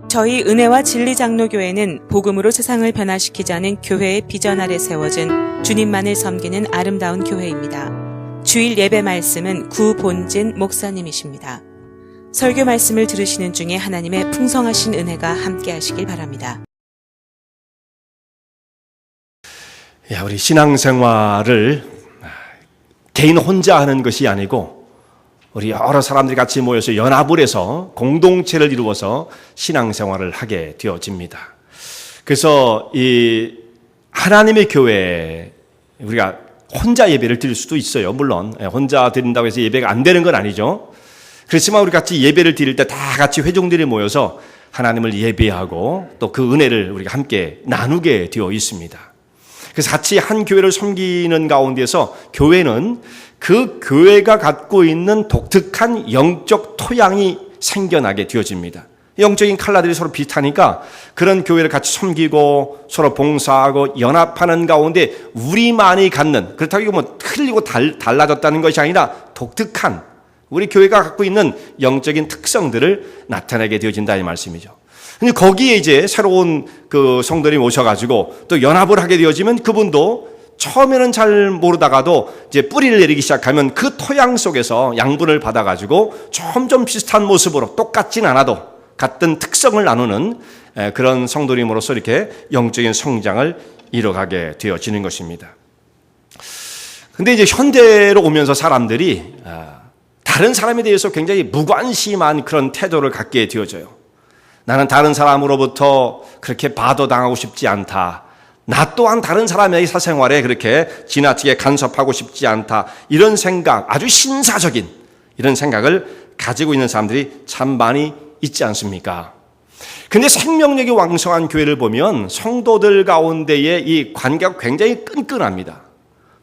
저희 은혜와 진리 장로교회는 복음으로 세상을 변화시키자는 교회의 비전 아래 세워진 주님만을 섬기는 아름다운 교회입니다. 주일 예배 말씀은 구본진 목사님이십니다. 설교 말씀을 들으시는 중에 하나님의 풍성하신 은혜가 함께 하시길 바랍니다. 우리 신앙생활을 개인 혼자 하는 것이 아니고 우리 여러 사람들이 같이 모여서 연합을 해서 공동체를 이루어서 신앙생활을 하게 되어집니다. 그래서 이 하나님의 교회, 우리가 혼자 예배를 드릴 수도 있어요. 물론 혼자 드린다고 해서 예배가 안 되는 건 아니죠. 그렇지만 우리 같이 예배를 드릴 때 다 같이 회중들이 모여서 하나님을 예배하고 또 그 은혜를 우리가 함께 나누게 되어 있습니다. 그래서 같이 한 교회를 섬기는 가운데서 교회는 그 교회가 갖고 있는 독특한 영적 토양이 생겨나게 되어집니다. 영적인 칼라들이 서로 비슷하니까 그런 교회를 같이 섬기고 서로 봉사하고 연합하는 가운데 우리만이 갖는, 그렇다고 뭐 틀리고 달라졌다는 것이 아니라 독특한 우리 교회가 갖고 있는 영적인 특성들을 나타내게 되어진다 이 말씀이죠. 근데 거기에 이제 새로운 그 성도들이 오셔가지고 또 연합을 하게 되어지면 그분도 처음에는 잘 모르다가도 이제 뿌리를 내리기 시작하면 그 토양 속에서 양분을 받아가지고 점점 비슷한 모습으로 똑같진 않아도 같은 특성을 나누는 그런 성도님으로서 이렇게 영적인 성장을 이뤄가게 되어지는 것입니다. 근데 이제 현대로 오면서 사람들이 다른 사람에 대해서 굉장히 무관심한 그런 태도를 갖게 되어져요. 나는 다른 사람으로부터 그렇게 바도당하고 싶지 않다. 나 또한 다른 사람의 사생활에 그렇게 지나치게 간섭하고 싶지 않다. 이런 생각, 아주 신사적인 이런 생각을 가지고 있는 사람들이 참 많이 있지 않습니까? 근데 생명력이 왕성한 교회를 보면 성도들 가운데의 이 관계가 굉장히 끈끈합니다.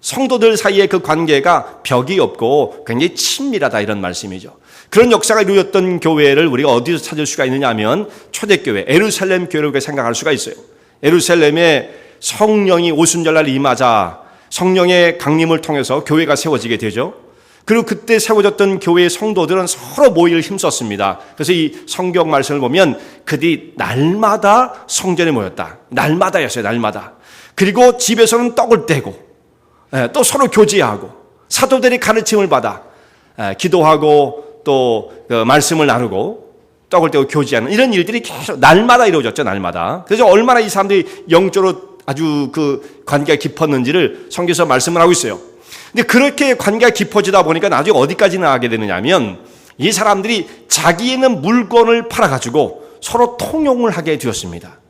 성도들 사이의 그 관계가 벽이 없고 굉장히 친밀하다 이런 말씀이죠. 그런 역사가 이루어졌던 교회를 우리가 어디서 찾을 수가 있느냐 하면 초대교회, 예루살렘 교회를 생각할 수가 있어요. 예루살렘에 성령이 오순절날 임하자 성령의 강림을 통해서 교회가 세워지게 되죠. 그리고 그때 세워졌던 교회의 성도들은 서로 모일 힘썼습니다. 그래서 이 성경 말씀을 보면 그들이 날마다 성전에 모였다. 날마다였어요. 날마다. 그리고 집에서는 떡을 떼고 또 서로 교제하고 사도들이 가르침을 받아 기도하고 또 말씀을 나누고 떡을 떼고 교제하는 이런 일들이 계속 날마다 이루어졌죠. 날마다. 그래서 얼마나 이 사람들이 영적으로 아주 그 관계가 깊었는지를 성경에서 말씀을 하고 있어요. 근데 그렇게 관계가 깊어지다 보니까 나중에 어디까지 나가게 되느냐 하면 이 사람들이 자기에 있는 물건을 팔아가지고 서로 통용을 하게 되었습니다.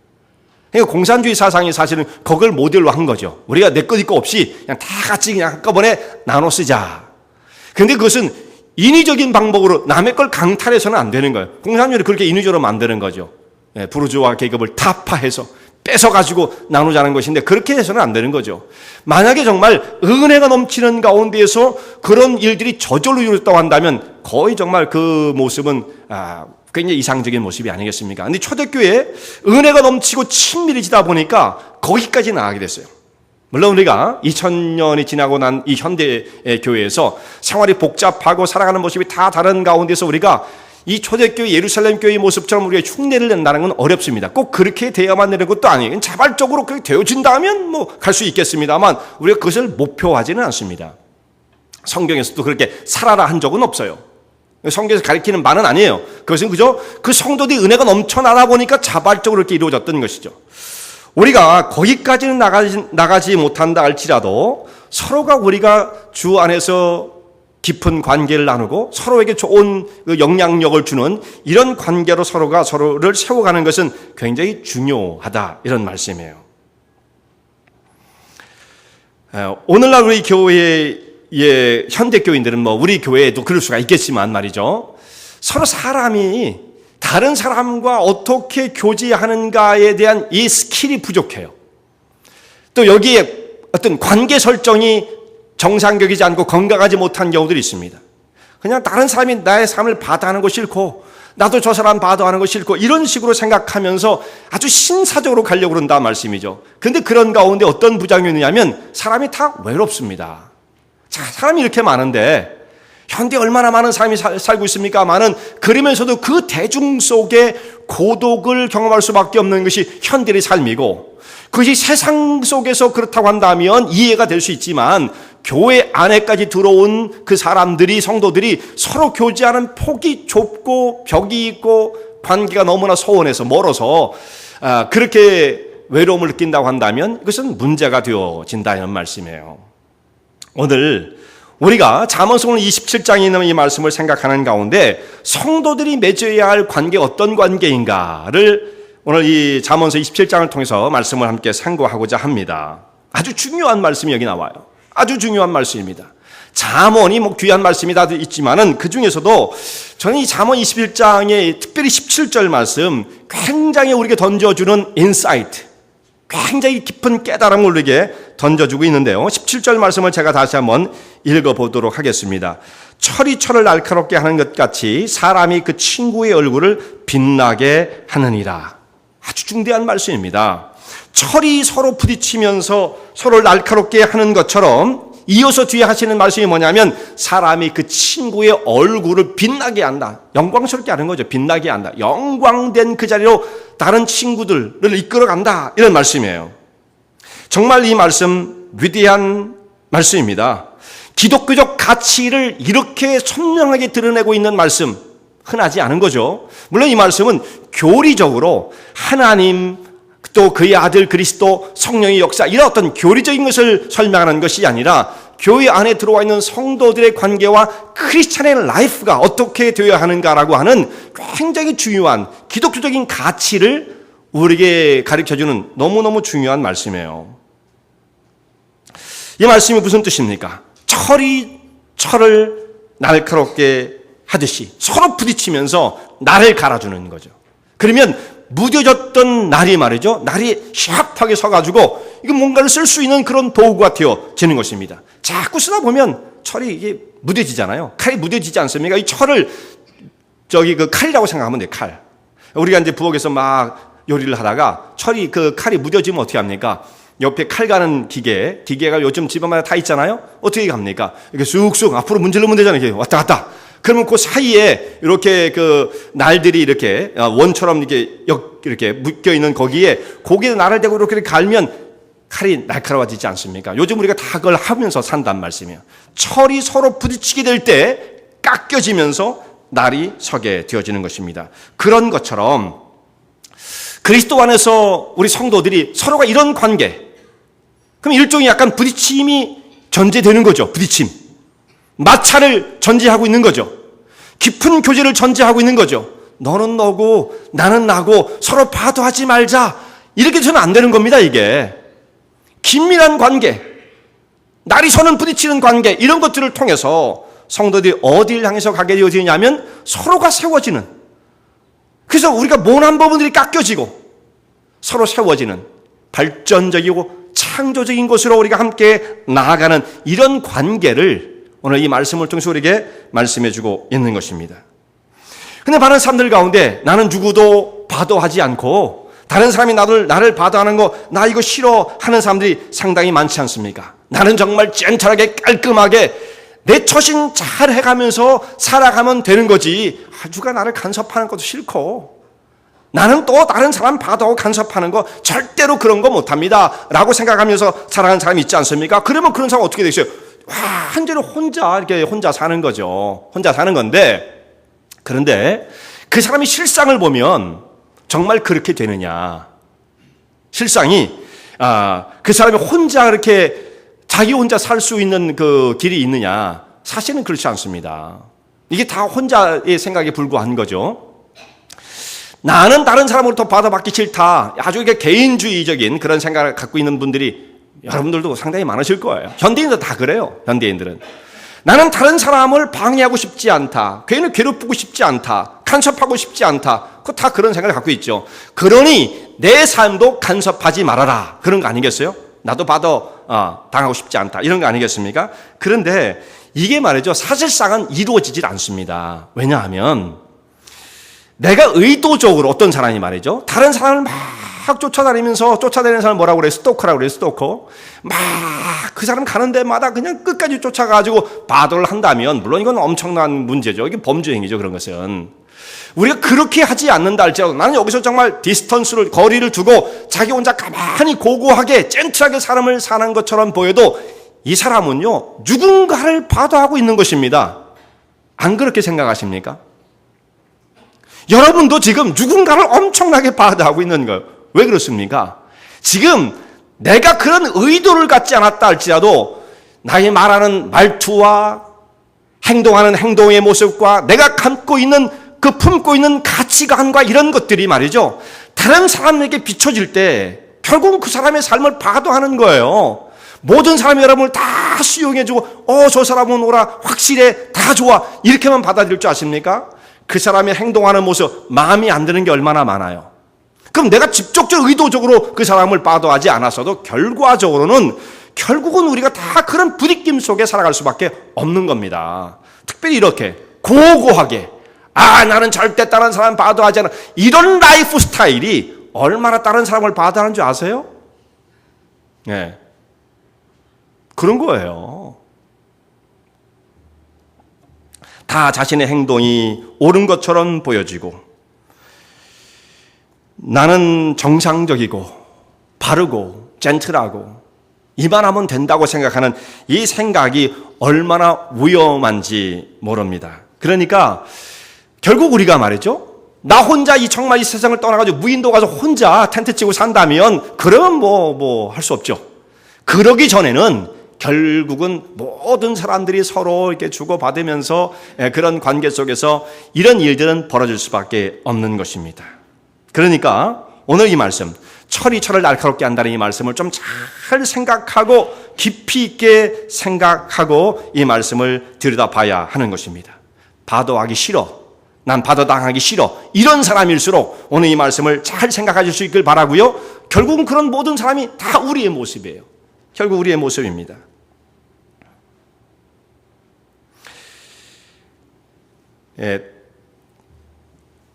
그러니까 공산주의 사상이 사실은 그걸 모델로 한 거죠. 우리가 내 것 있고 없이 그냥 다 같이 그냥 한꺼번에 나눠 쓰자. 근데 그것은 인위적인 방법으로 남의 걸 강탈해서는 안 되는 거예요. 공산주의를 그렇게 인위적으로 만드는 거죠. 부르주아 계급을 타파해서 뺏어가지고 나누자는 것인데 그렇게 해서는 안 되는 거죠. 만약에 정말 은혜가 넘치는 가운데에서 그런 일들이 저절로 이루어졌다고 한다면 거의 정말 그 모습은 굉장히 이상적인 모습이 아니겠습니까? 근데 초대교회에 은혜가 넘치고 친밀해지다 보니까 거기까지 나가게 됐어요. 물론 우리가 2000년이 지나고 난 이 현대 교회에서 생활이 복잡하고 살아가는 모습이 다 다른 가운데서 우리가 이 초대교회 예루살렘 교회의 모습처럼 우리가 흉내를 낸다는 건 어렵습니다. 꼭 그렇게 되어야만 되는 것도 아니에요. 자발적으로 그렇게 되어진다면 뭐 갈 수 있겠습니다만 우리가 그것을 목표하지는 않습니다. 성경에서도 그렇게 살아라 한 적은 없어요. 성경에서 가리키는 바는 아니에요. 그것은 그저 그 성도들이 은혜가 넘쳐나다 보니까 자발적으로 이렇게 이루어졌던 것이죠. 우리가 거기까지는 나가지 못한다 할지라도 서로가 우리가 주 안에서 깊은 관계를 나누고 서로에게 좋은 영향력을 주는 이런 관계로 서로가 서로를 세워가는 것은 굉장히 중요하다 이런 말씀이에요. 오늘날 우리 교회의 현대교인들은 뭐 우리 교회에도 그럴 수가 있겠지만 말이죠. 서로 사람이 다른 사람과 어떻게 교제하는가에 대한 이 스킬이 부족해요. 또 여기에 어떤 관계 설정이 정상적이지 않고 건강하지 못한 경우들이 있습니다. 그냥 다른 사람이 나의 삶을 받아하는 거 싫고 나도 저 사람 받아하는 거 싫고 이런 식으로 생각하면서 아주 신사적으로 가려고 그런다 말씀이죠. 그런데 그런 가운데 어떤 부작용이 있느냐면 사람이 다 외롭습니다. 자, 사람이 이렇게 많은데 현대 얼마나 많은 사람이 살고 있습니까마는 그러면서도 그 대중 속에 고독을 경험할 수밖에 없는 것이 현대의 삶이고 그것이 세상 속에서 그렇다고 한다면 이해가 될 수 있지만 교회 안에까지 들어온 그 사람들이 성도들이 서로 교제하는 폭이 좁고 벽이 있고 관계가 너무나 소원해서 멀어서 그렇게 외로움을 느낀다고 한다면 이것은 문제가 되어진다는 말씀이에요. 오늘 우리가 잠언서 27장에 있는 이 말씀을 생각하는 가운데 성도들이 맺어야 할 관계가 어떤 관계인가를 오늘 이 잠언서 27장을 통해서 말씀을 함께 상고하고자 합니다. 아주 중요한 말씀이 여기 나와요. 아주 중요한 말씀입니다. 잠언이 귀한 말씀이 다 있지만은 그 중에서도 저는 이 잠언 21장의 특별히 17절 말씀 굉장히 우리에게 던져주는 인사이트, 굉장히 깊은 깨달음을 우리에게 던져주고 있는데요. 17절 말씀을 제가 다시 한번 읽어보도록 하겠습니다. 철이 철을 날카롭게 하는 것 같이 사람이 그 친구의 얼굴을 빛나게 하느니라. 아주 중대한 말씀입니다. 철이 서로 부딪히면서 서로를 날카롭게 하는 것처럼 이어서 뒤에 하시는 말씀이 뭐냐면 사람이 그 친구의 얼굴을 빛나게 한다. 영광스럽게 하는 거죠. 빛나게 한다. 영광된 그 자리로 다른 친구들을 이끌어간다. 이런 말씀이에요. 정말 이 말씀 위대한 말씀입니다. 기독교적 가치를 이렇게 선명하게 드러내고 있는 말씀 흔하지 않은 거죠. 물론 이 말씀은 교리적으로 하나님 또 그의 아들 그리스도 성령의 역사 이런 어떤 교리적인 것을 설명하는 것이 아니라 교회 안에 들어와 있는 성도들의 관계와 크리스찬의 라이프가 어떻게 되어야 하는가라고 하는 굉장히 중요한 기독교적인 가치를 우리에게 가르쳐주는 너무너무 중요한 말씀이에요. 이 말씀이 무슨 뜻입니까? 철이 철을 날카롭게 하듯이 서로 부딪히면서 날을 갈아주는 거죠. 그러면 무뎌졌던 날이 말이죠. 날이 샤프하게 서가지고 이거 뭔가를 쓸 수 있는 그런 도구가 되어지는 것입니다. 자꾸 쓰다 보면 철이 이게 무뎌지잖아요. 칼이 무뎌지지 않습니까? 이 철을 그 칼이라고 생각하면 돼요. 칼. 우리가 이제 부엌에서 막 요리를 하다가 철이 그 칼이 무뎌지면 어떻게 합니까? 옆에 칼 가는 기계가 요즘 집안마다 다 있잖아요. 어떻게 합니까? 이렇게 쑥쑥 앞으로 문질러면 되잖아요. 이렇게 왔다 갔다. 그러면 그 사이에 이렇게 그 날들이 이렇게 원처럼 이렇게 묶여 있는 거기에 날을 대고 이렇게 갈면 칼이 날카로워지지 않습니까? 요즘 우리가 다 그걸 하면서 산단 말씀이에요. 철이 서로 부딪히게 될 때 깎여지면서 날이 서게 되어지는 것입니다. 그런 것처럼 그리스도 안에서 우리 성도들이 서로가 이런 관계, 그럼 일종의 약간 부딪힘이 전제되는 거죠. 부딪힘. 마찰을 전제하고 있는 거죠. 깊은 교제를 전제하고 있는 거죠. 너는 너고 나는 나고 서로 바도하지 말자. 이렇게 되면 안 되는 겁니다. 이게 긴밀한 관계, 날이 서는 부딪히는 관계 이런 것들을 통해서 성도들이 어디를 향해서 가게 되어지냐면 서로가 세워지는, 그래서 우리가 모난 부분들이 깎여지고 서로 세워지는 발전적이고 창조적인 곳으로 우리가 함께 나아가는 이런 관계를 오늘 이 말씀을 통해서 우리에게 말씀해주고 있는 것입니다. 근데 많은 사람들 가운데 나는 누구도 바도하지 않고 다른 사람이 나를 바도하는 거 나 이거 싫어 하는 사람들이 상당히 많지 않습니까? 나는 정말 젠틀하게 깔끔하게 내 처신 잘 해가면서 살아가면 되는 거지 누가 나를 간섭하는 것도 싫고 나는 또 다른 사람 바도하고 간섭하는 거 절대로 그런 거 못합니다 라고 생각하면서 살아가는 사람이 있지 않습니까? 그러면 그런 사람 어떻게 되겠어요? 완전히 혼자 사는 거죠. 혼자 사는 건데, 그런데 그 사람이 실상을 보면 정말 그렇게 되느냐? 실상이 그 사람이 혼자 이렇게 자기 혼자 살 수 있는 그 길이 있느냐? 사실은 그렇지 않습니다. 이게 다 혼자의 생각에 불과한 거죠. 나는 다른 사람으로부터 받아받기 싫다. 아주 이게 개인주의적인 그런 생각을 갖고 있는 분들이 여러분들도 상당히 많으실 거예요. 현대인들 다 그래요. 현대인들은 나는 다른 사람을 방해하고 싶지 않다. 괜히 괴롭히고 싶지 않다. 간섭하고 싶지 않다. 그거 다 그런 생각을 갖고 있죠. 그러니 내 삶도 간섭하지 말아라. 그런 거 아니겠어요? 나도 당하고 싶지 않다. 이런 거 아니겠습니까? 그런데 이게 말이죠. 사실상은 이루어지질 않습니다. 왜냐하면 내가 의도적으로 어떤 사람이 말이죠. 다른 사람을 막 막 쫓아다니는 사람 뭐라고 그래? 스토커라고 그래, 스토커. 막 그 사람 가는 데마다 그냥 끝까지 쫓아가지고 바도를 한다면, 물론 이건 엄청난 문제죠. 이게 범죄 행위죠, 그런 것은. 우리가 그렇게 하지 않는다 할지라도 나는 여기서 정말 거리를 두고 자기 혼자 가만히 고고하게 젠틀하게 사람을 사는 것처럼 보여도 이 사람은요, 누군가를 바도하고 있는 것입니다. 안 그렇게 생각하십니까? 여러분도 지금 누군가를 엄청나게 바도하고 있는 거예요. 왜 그렇습니까? 지금 내가 그런 의도를 갖지 않았다 할지라도 나의 말하는 말투와 행동하는 행동의 모습과 내가 품고 있는 가치관과 이런 것들이 말이죠, 다른 사람에게 비춰질 때 결국은 그 사람의 삶을 바도하는 거예요. 모든 사람이 여러분을 다 수용해주고 저 사람은 오라, 확실해, 다 좋아, 이렇게만 받아들일 줄 아십니까? 그 사람의 행동하는 모습 마음이 안 드는 게 얼마나 많아요. 그럼 내가 직접적으로 의도적으로 그 사람을 바도하지 않았어도 결국은 우리가 다 그런 부딪힘 속에 살아갈 수밖에 없는 겁니다. 특별히 이렇게 고고하게 나는 절대 다른 사람 바도하지 않아, 이런 라이프 스타일이 얼마나 다른 사람을 바도하는 줄 아세요? 네. 그런 거예요. 다 자신의 행동이 옳은 것처럼 보여지고 나는 정상적이고 바르고 젠틀하고 이만하면 된다고 생각하는 이 생각이 얼마나 위험한지 모릅니다. 그러니까 결국 우리가 말이죠, 나 혼자 정말 이 세상을 떠나가지고 무인도 가서 혼자 텐트 치고 산다면 그러면 뭐 할 수 없죠. 그러기 전에는 결국은 모든 사람들이 서로 이렇게 주고받으면서 그런 관계 속에서 이런 일들은 벌어질 수밖에 없는 것입니다. 그러니까 오늘 이 말씀, 철이 철을 날카롭게 한다는 이 말씀을 좀 잘 생각하고 깊이 있게 생각하고 이 말씀을 들여다봐야 하는 것입니다. 바도하기 싫어, 난 바도당하기 싫어, 이런 사람일수록 오늘 이 말씀을 잘 생각하실 수 있길 바라고요. 결국은 그런 모든 사람이 다 우리의 모습이에요. 결국 우리의 모습입니다.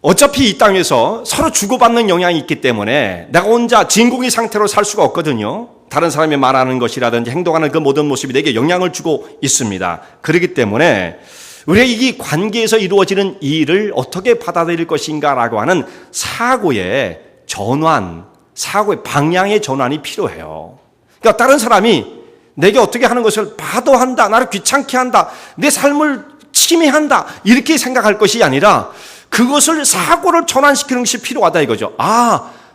어차피 이 땅에서 서로 주고받는 영향이 있기 때문에 내가 혼자 진공의 상태로 살 수가 없거든요. 다른 사람이 말하는 것이라든지 행동하는 그 모든 모습이 내게 영향을 주고 있습니다. 그렇기 때문에 우리가 이 관계에서 이루어지는 이 일을 어떻게 받아들일 것인가라고 하는 사고의 전환, 사고의 방향의 전환이 필요해요. 그러니까 다른 사람이 내게 어떻게 하는 것을 바도한다, 나를 귀찮게 한다, 내 삶을 침해한다, 이렇게 생각할 것이 아니라 그것을 사고를 전환시키는 것이 필요하다 이거죠.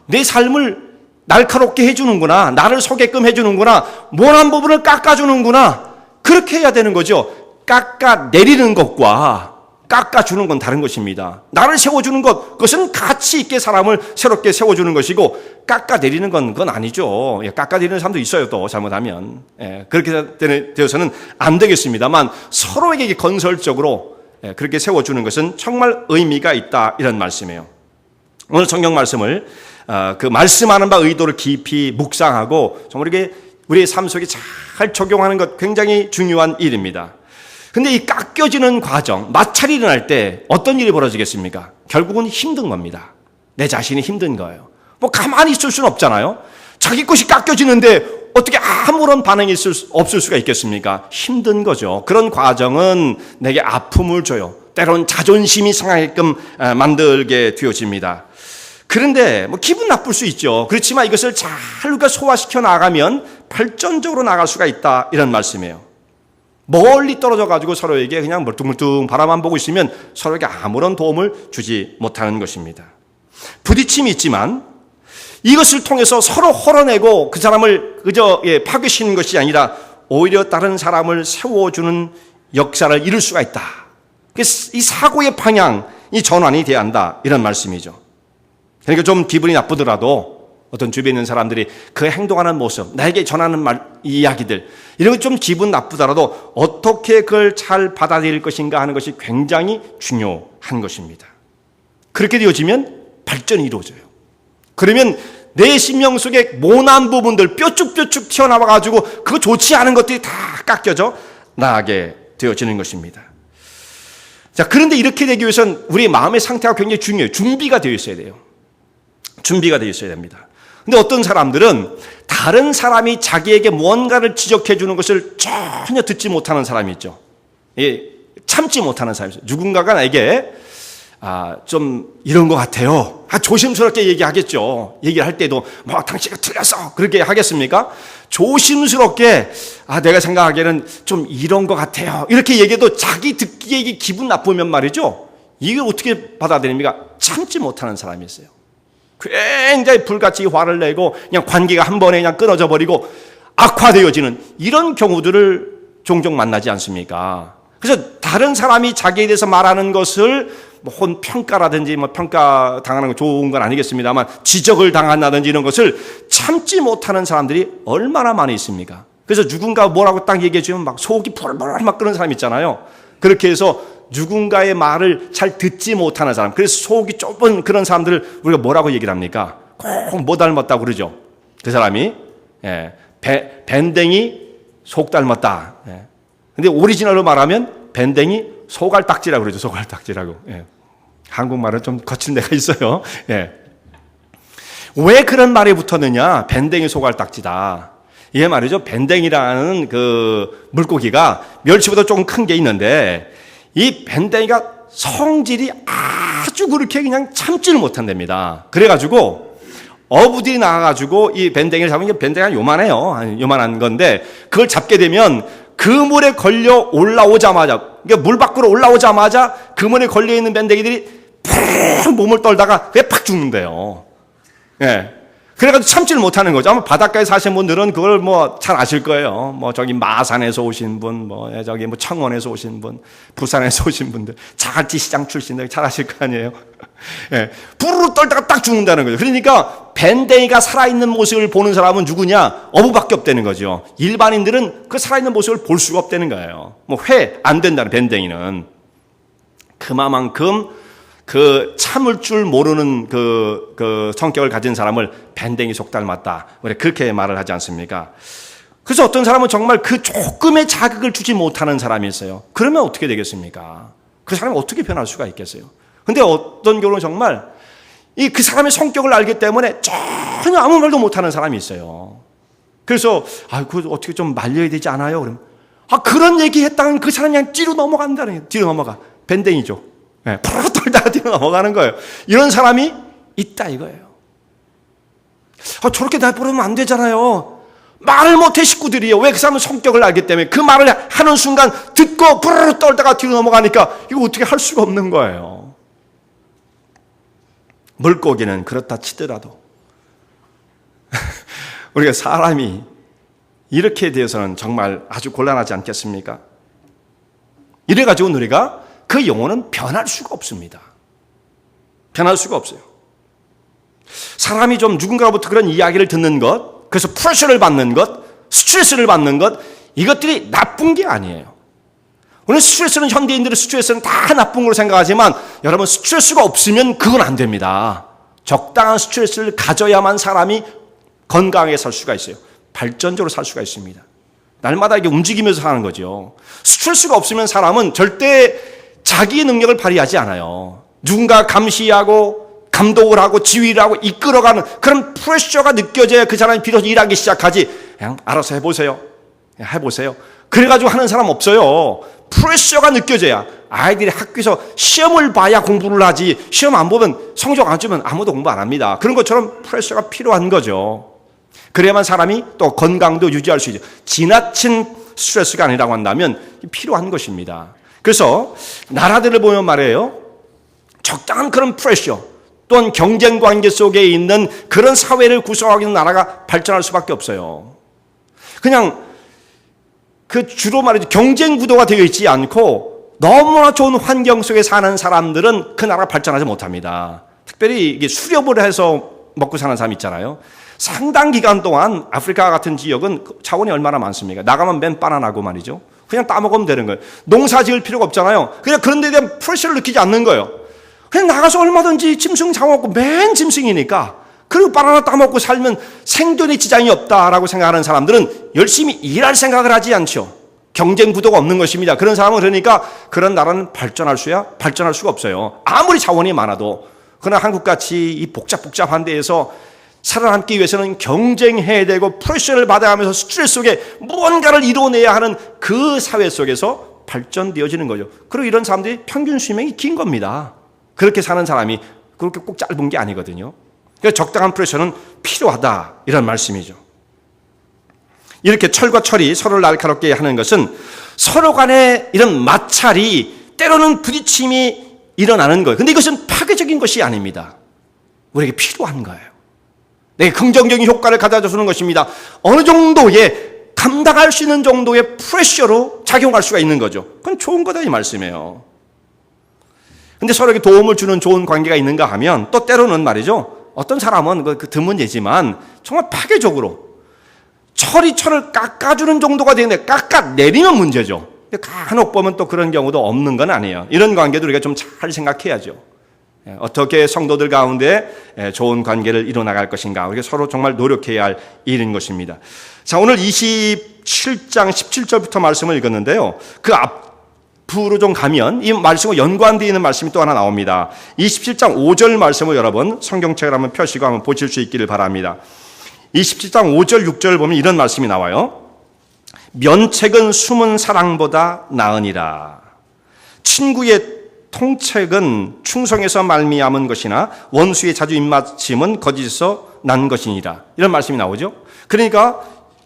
내 삶을 날카롭게 해주는구나, 나를 속게끔 해주는구나, 모난 부분을 깎아주는구나, 그렇게 해야 되는 거죠. 깎아내리는 것과 깎아주는 건 다른 것입니다. 나를 세워주는 것, 그것은 가치 있게 사람을 새롭게 세워주는 것이고, 깎아내리는 건 그건 아니죠. 깎아내리는 사람도 있어요, 또 잘못하면. 그렇게 되어서는 안 되겠습니다만 서로에게 건설적으로 그렇게 세워주는 것은 정말 의미가 있다, 이런 말씀이에요. 오늘 성경 말씀을 그 말씀하는 바 의도를 깊이 묵상하고 정말 이게 우리의 삶 속에 잘 적용하는 것 굉장히 중요한 일입니다. 근데 이 깎여지는 과정, 마찰이 일어날 때 어떤 일이 벌어지겠습니까? 결국은 힘든 겁니다. 내 자신이 힘든 거예요. 가만히 있을 수는 없잖아요. 자기 것이 깎여지는데 어떻게 아무런 반응이 없을 수가 있겠습니까? 힘든 거죠. 그런 과정은 내게 아픔을 줘요. 때로는 자존심이 상하게끔 만들게 되어집니다. 그런데 기분 나쁠 수 있죠. 그렇지만 이것을 잘 우리가 소화시켜 나가면 발전적으로 나갈 수가 있다, 이런 말씀이에요. 멀리 떨어져 가지고 서로에게 그냥 멀뚱멀뚱 바라만 보고 있으면 서로에게 아무런 도움을 주지 못하는 것입니다. 부딪힘이 있지만 이것을 통해서 서로 헐어내고 그 사람을 그저 파괴시키는 것이 아니라 오히려 다른 사람을 세워주는 역사를 이룰 수가 있다. 그래서 이 사고의 방향, 이 전환이 돼야 한다, 이런 말씀이죠. 그러니까 좀 기분이 나쁘더라도 어떤 주변에 있는 사람들이 그 행동하는 모습, 나에게 전하는 이야기들, 이런 거 좀 기분 나쁘더라도 어떻게 그걸 잘 받아들일 것인가 하는 것이 굉장히 중요한 것입니다. 그렇게 되어지면 발전이 이루어져요. 그러면 내 심령 속에 모난 부분들 뾰쭉뾰쭉 튀어나와가지고 그거 좋지 않은 것들이 다 깎여져 나가게 되어지는 것입니다. 자, 그런데 이렇게 되기 위해서는 우리 마음의 상태가 굉장히 중요해요. 준비가 되어 있어야 돼요. 준비가 되어 있어야 됩니다. 근데 어떤 사람들은 다른 사람이 자기에게 무언가를 지적해 주는 것을 전혀 듣지 못하는 사람이 있죠. 예, 참지 못하는 사람이 있어요. 누군가가 나에게 좀 이런 것 같아요. 조심스럽게 얘기하겠죠. 얘기를 할 때도 뭐 당신이 틀렸어 그렇게 하겠습니까? 조심스럽게 내가 생각하기에는 좀 이런 것 같아요. 이렇게 얘기해도 자기 듣기에 이게 기분 나쁘면 말이죠. 이게 어떻게 받아들입니까? 참지 못하는 사람이 있어요. 굉장히 불같이 화를 내고 그냥 관계가 한 번에 그냥 끊어져 버리고 악화되어지는 이런 경우들을 종종 만나지 않습니까? 그래서 다른 사람이 자기에 대해서 말하는 것을 뭐 평가라든지 뭐 평가 당하는 거 좋은 건 아니겠습니다만 지적을 당한다든지 이런 것을 참지 못하는 사람들이 얼마나 많이 있습니까? 그래서 누군가 뭐라고 딱 얘기해 주면 막 속이 벌벌 막 끓는 사람 있잖아요. 그렇게 해서 누군가의 말을 잘 듣지 못하는 사람, 그래서 속이 좁은 그런 사람들을 우리가 뭐라고 얘기를 합니까? 꼭 못 닮았다고 그러죠. 그 사람이 밴댕이 속 닮았다. 근데 오리지널로 말하면 밴댕이 소갈딱지라고 그러죠. 소갈딱지라고. 한국말은 좀 거친 데가 있어요. 왜 그런 말이 붙었느냐? 밴댕이 소갈딱지다. 이게 말이죠. 밴댕이라는 그 물고기가 멸치보다 조금 큰 게 있는데 이 밴댕이가 성질이 아주 그렇게 그냥 참지를 못한답니다. 그래가지고 어부들이 나와가지고 이 밴댕이를 잡으면 밴댕이가 요만해요. 요만한 건데 그걸 잡게 되면 그물에 걸려 올라오자마자, 그러니까 물 밖으로 올라오자마자 그물에 걸려 있는 밴댕이들이 팍 몸을 떨다가 왜 팍 죽는데요. 그래가지고 참지를 못하는 거죠. 아마 바닷가에 사시는 분들은 그걸 뭐 잘 아실 거예요. 뭐 저기 마산에서 오신 분, 저기 뭐 청원에서 오신 분, 부산에서 오신 분들, 자갈치 시장 출신들 잘 아실 거 아니에요. 부르르 떨다가 딱 죽는다는 거죠. 그러니까 밴댕이가 살아있는 모습을 보는 사람은 누구냐? 어부밖에 없다는 거죠. 일반인들은 그 살아있는 모습을 볼 수가 없다는 거예요. 뭐 회 안 된다는 밴댕이는. 그만큼 그 참을 줄 모르는 그 성격을 가진 사람을 밴댕이 속 닮았다. 그렇게 말을 하지 않습니까? 그래서 어떤 사람은 정말 그 조금의 자극을 주지 못하는 사람이 있어요. 그러면 어떻게 되겠습니까? 그 사람이 어떻게 변할 수가 있겠어요? 근데 어떤 경우는 정말 그 사람의 성격을 알기 때문에 전혀 아무 말도 못하는 사람이 있어요. 그래서 그거 어떻게 좀 말려야 되지 않아요? 그럼 그런 얘기 했다면 그 사람이 그냥 뒤로 넘어간다는 거예요. 뒤로 넘어가. 밴댕이죠. 푸르 떨다가 뒤로 넘어가는 거예요. 이런 사람이 있다 이거예요. 저렇게 내버리면 안 되잖아요. 말을 못해 식구들이요. 왜? 그 사람은 성격을 알기 때문에 그 말을 하는 순간 듣고 푸르르 떨다가 뒤로 넘어가니까 이거 어떻게 할 수가 없는 거예요. 물고기는 그렇다 치더라도 우리가 사람이 이렇게 대해서는 정말 아주 곤란하지 않겠습니까? 이래가지고 우리가 그 영혼은 변할 수가 없습니다. 변할 수가 없어요. 사람이 좀 누군가로부터 그런 이야기를 듣는 것, 그래서 프레셔를 받는 것, 스트레스를 받는 것, 이것들이 나쁜 게 아니에요. 오늘 스트레스는 현대인들의 스트레스는 다 나쁜 걸로 생각하지만 여러분 스트레스가 없으면 그건 안 됩니다. 적당한 스트레스를 가져야만 사람이 건강하게 살 수가 있어요. 발전적으로 살 수가 있습니다. 날마다 이게 움직이면서 사는 거죠. 스트레스가 없으면 사람은 절대 자기의 능력을 발휘하지 않아요. 누군가 감시하고 감독을 하고 지휘를 하고 이끌어가는 그런 프레셔가 느껴져야 그 사람이 비로소 일하기 시작하지. 그냥 알아서 해보세요. 해보세요. 그래가지고 하는 사람 없어요. 프레셔가 느껴져야. 아이들이 학교에서 시험을 봐야 공부를 하지. 시험 안 보면 성적 안 주면 아무도 공부 안 합니다. 그런 것처럼 프레셔가 필요한 거죠. 그래야만 사람이 또 건강도 유지할 수 있죠. 지나친 스트레스가 아니라고 한다면 필요한 것입니다. 그래서 나라들을 보면 말이에요. 적당한 그런 프레셔 또는 경쟁 관계 속에 있는 그런 사회를 구성하고 있는 나라가 발전할 수밖에 없어요. 그냥 그 주로 말이죠. 경쟁 구도가 되어 있지 않고 너무나 좋은 환경 속에 사는 사람들은 그 나라가 발전하지 못합니다. 특별히 이게 수렵을 해서 먹고 사는 사람 있잖아요. 상당 기간 동안 아프리카 같은 지역은 자원이 얼마나 많습니까? 나가면 맨 바나나고 말이죠. 그냥 따먹으면 되는 거예요. 농사 지을 필요가 없잖아요. 그냥 그런 데에 대한 프레셔를 느끼지 않는 거예요. 그냥 나가서 얼마든지 짐승 잡아먹고 맨 짐승이니까 그리고 바나나 따먹고 살면 생존에 지장이 없다라고 생각하는 사람들은 열심히 일할 생각을 하지 않죠. 경쟁 구도가 없는 것입니다. 그런 사람은 그러니까 그런 나라는 발전할 수가 없어요. 아무리 자원이 많아도. 그러나 한국같이 이 복잡한 데에서 살아남기 위해서는 경쟁해야 되고 프레셔를 받아가면서 스트레스 속에 무언가를 이뤄내야 하는 그 사회 속에서 발전되어지는 거죠. 그리고 이런 사람들이 평균 수명이 긴 겁니다. 그렇게 사는 사람이 그렇게 꼭 짧은 게 아니거든요. 그래서 적당한 프레셔는 필요하다 이런 말씀이죠. 이렇게 철과 철이 서로를 날카롭게 하는 것은 서로 간에 이런 마찰이 때로는 부딪힘이 일어나는 거예요. 근데 이것은 파괴적인 것이 아닙니다. 우리에게 필요한 거예요. 내게 긍정적인 효과를 가져다 주는 것입니다. 어느 정도의 감당할 수 있는 정도의 프레셔로 작용할 수가 있는 거죠. 그건 좋은 거다 이 말씀이에요. 근데 서로에게 도움을 주는 좋은 관계가 있는가 하면 또 때로는 말이죠. 어떤 사람은 그 드문 예지만 정말 파괴적으로 철이 철을 깎아주는 정도가 되는데 깎아내리면 문제죠. 간혹 보면 또 그런 경우도 없는 건 아니에요. 이런 관계도 우리가 좀 잘 생각해야죠. 어떻게 성도들 가운데 좋은 관계를 이뤄나갈 것인가. 우리가 서로 정말 노력해야 할 일인 것입니다. 자, 오늘 27장 17절부터 말씀을 읽었는데요. 그 앞으로 좀 가면 이 말씀과 연관되어 있는 말씀이 또 하나 나옵니다. 27장 5절 말씀을 여러분 성경책을 한번 펴시고 한번 보실 수 있기를 바랍니다. 27장 5절 6절 보면 이런 말씀이 나와요. 면책은 숨은 사랑보다 나으니라. 친구의 통책은 충성에서 말미암은 것이나 원수의 자주 입맞춤은 거짓에서 난 것이니라. 이런 말씀이 나오죠. 그러니까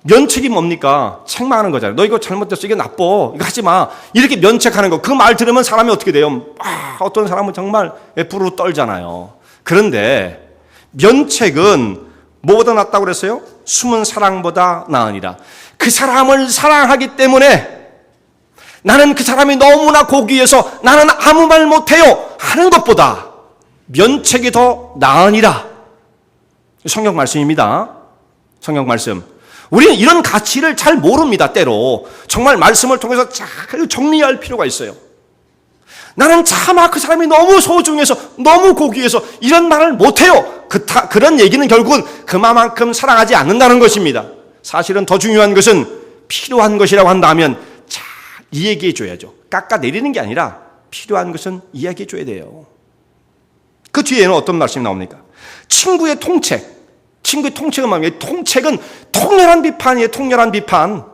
면책이 뭡니까? 책망하는 거잖아요. 너 이거 잘못됐어. 이거 나빠. 이거 하지 마. 이렇게 면책하는 거. 그 말 들으면 사람이 어떻게 돼요? 어떤 사람은 정말 부르르 떨잖아요. 그런데 면책은 뭐보다 낫다고 그랬어요? 숨은 사랑보다 나으니라. 그 사람을 사랑하기 때문에 나는 그 사람이 너무나 고귀해서 나는 아무 말 못해요 하는 것보다 면책이 더 나으니라. 성경 말씀입니다. 성경 말씀. 우리는 이런 가치를 잘 모릅니다. 때로 정말 말씀을 통해서 잘 정리할 필요가 있어요. 나는 차마 그 사람이 너무 소중해서 너무 고귀해서 이런 말을 못해요. 그런 얘기는 결국은 그만큼 사랑하지 않는다는 것입니다. 사실은 더 중요한 것은 필요한 것이라고 한다면 잘 이야기해 줘야죠. 깎아내리는 게 아니라 필요한 것은 이야기해 줘야 돼요. 그 뒤에는 어떤 말씀이 나옵니까? 친구의 통책. 친구의 통책은 뭡니까? 통책은 통렬한 비판이에요. 통렬한 비판.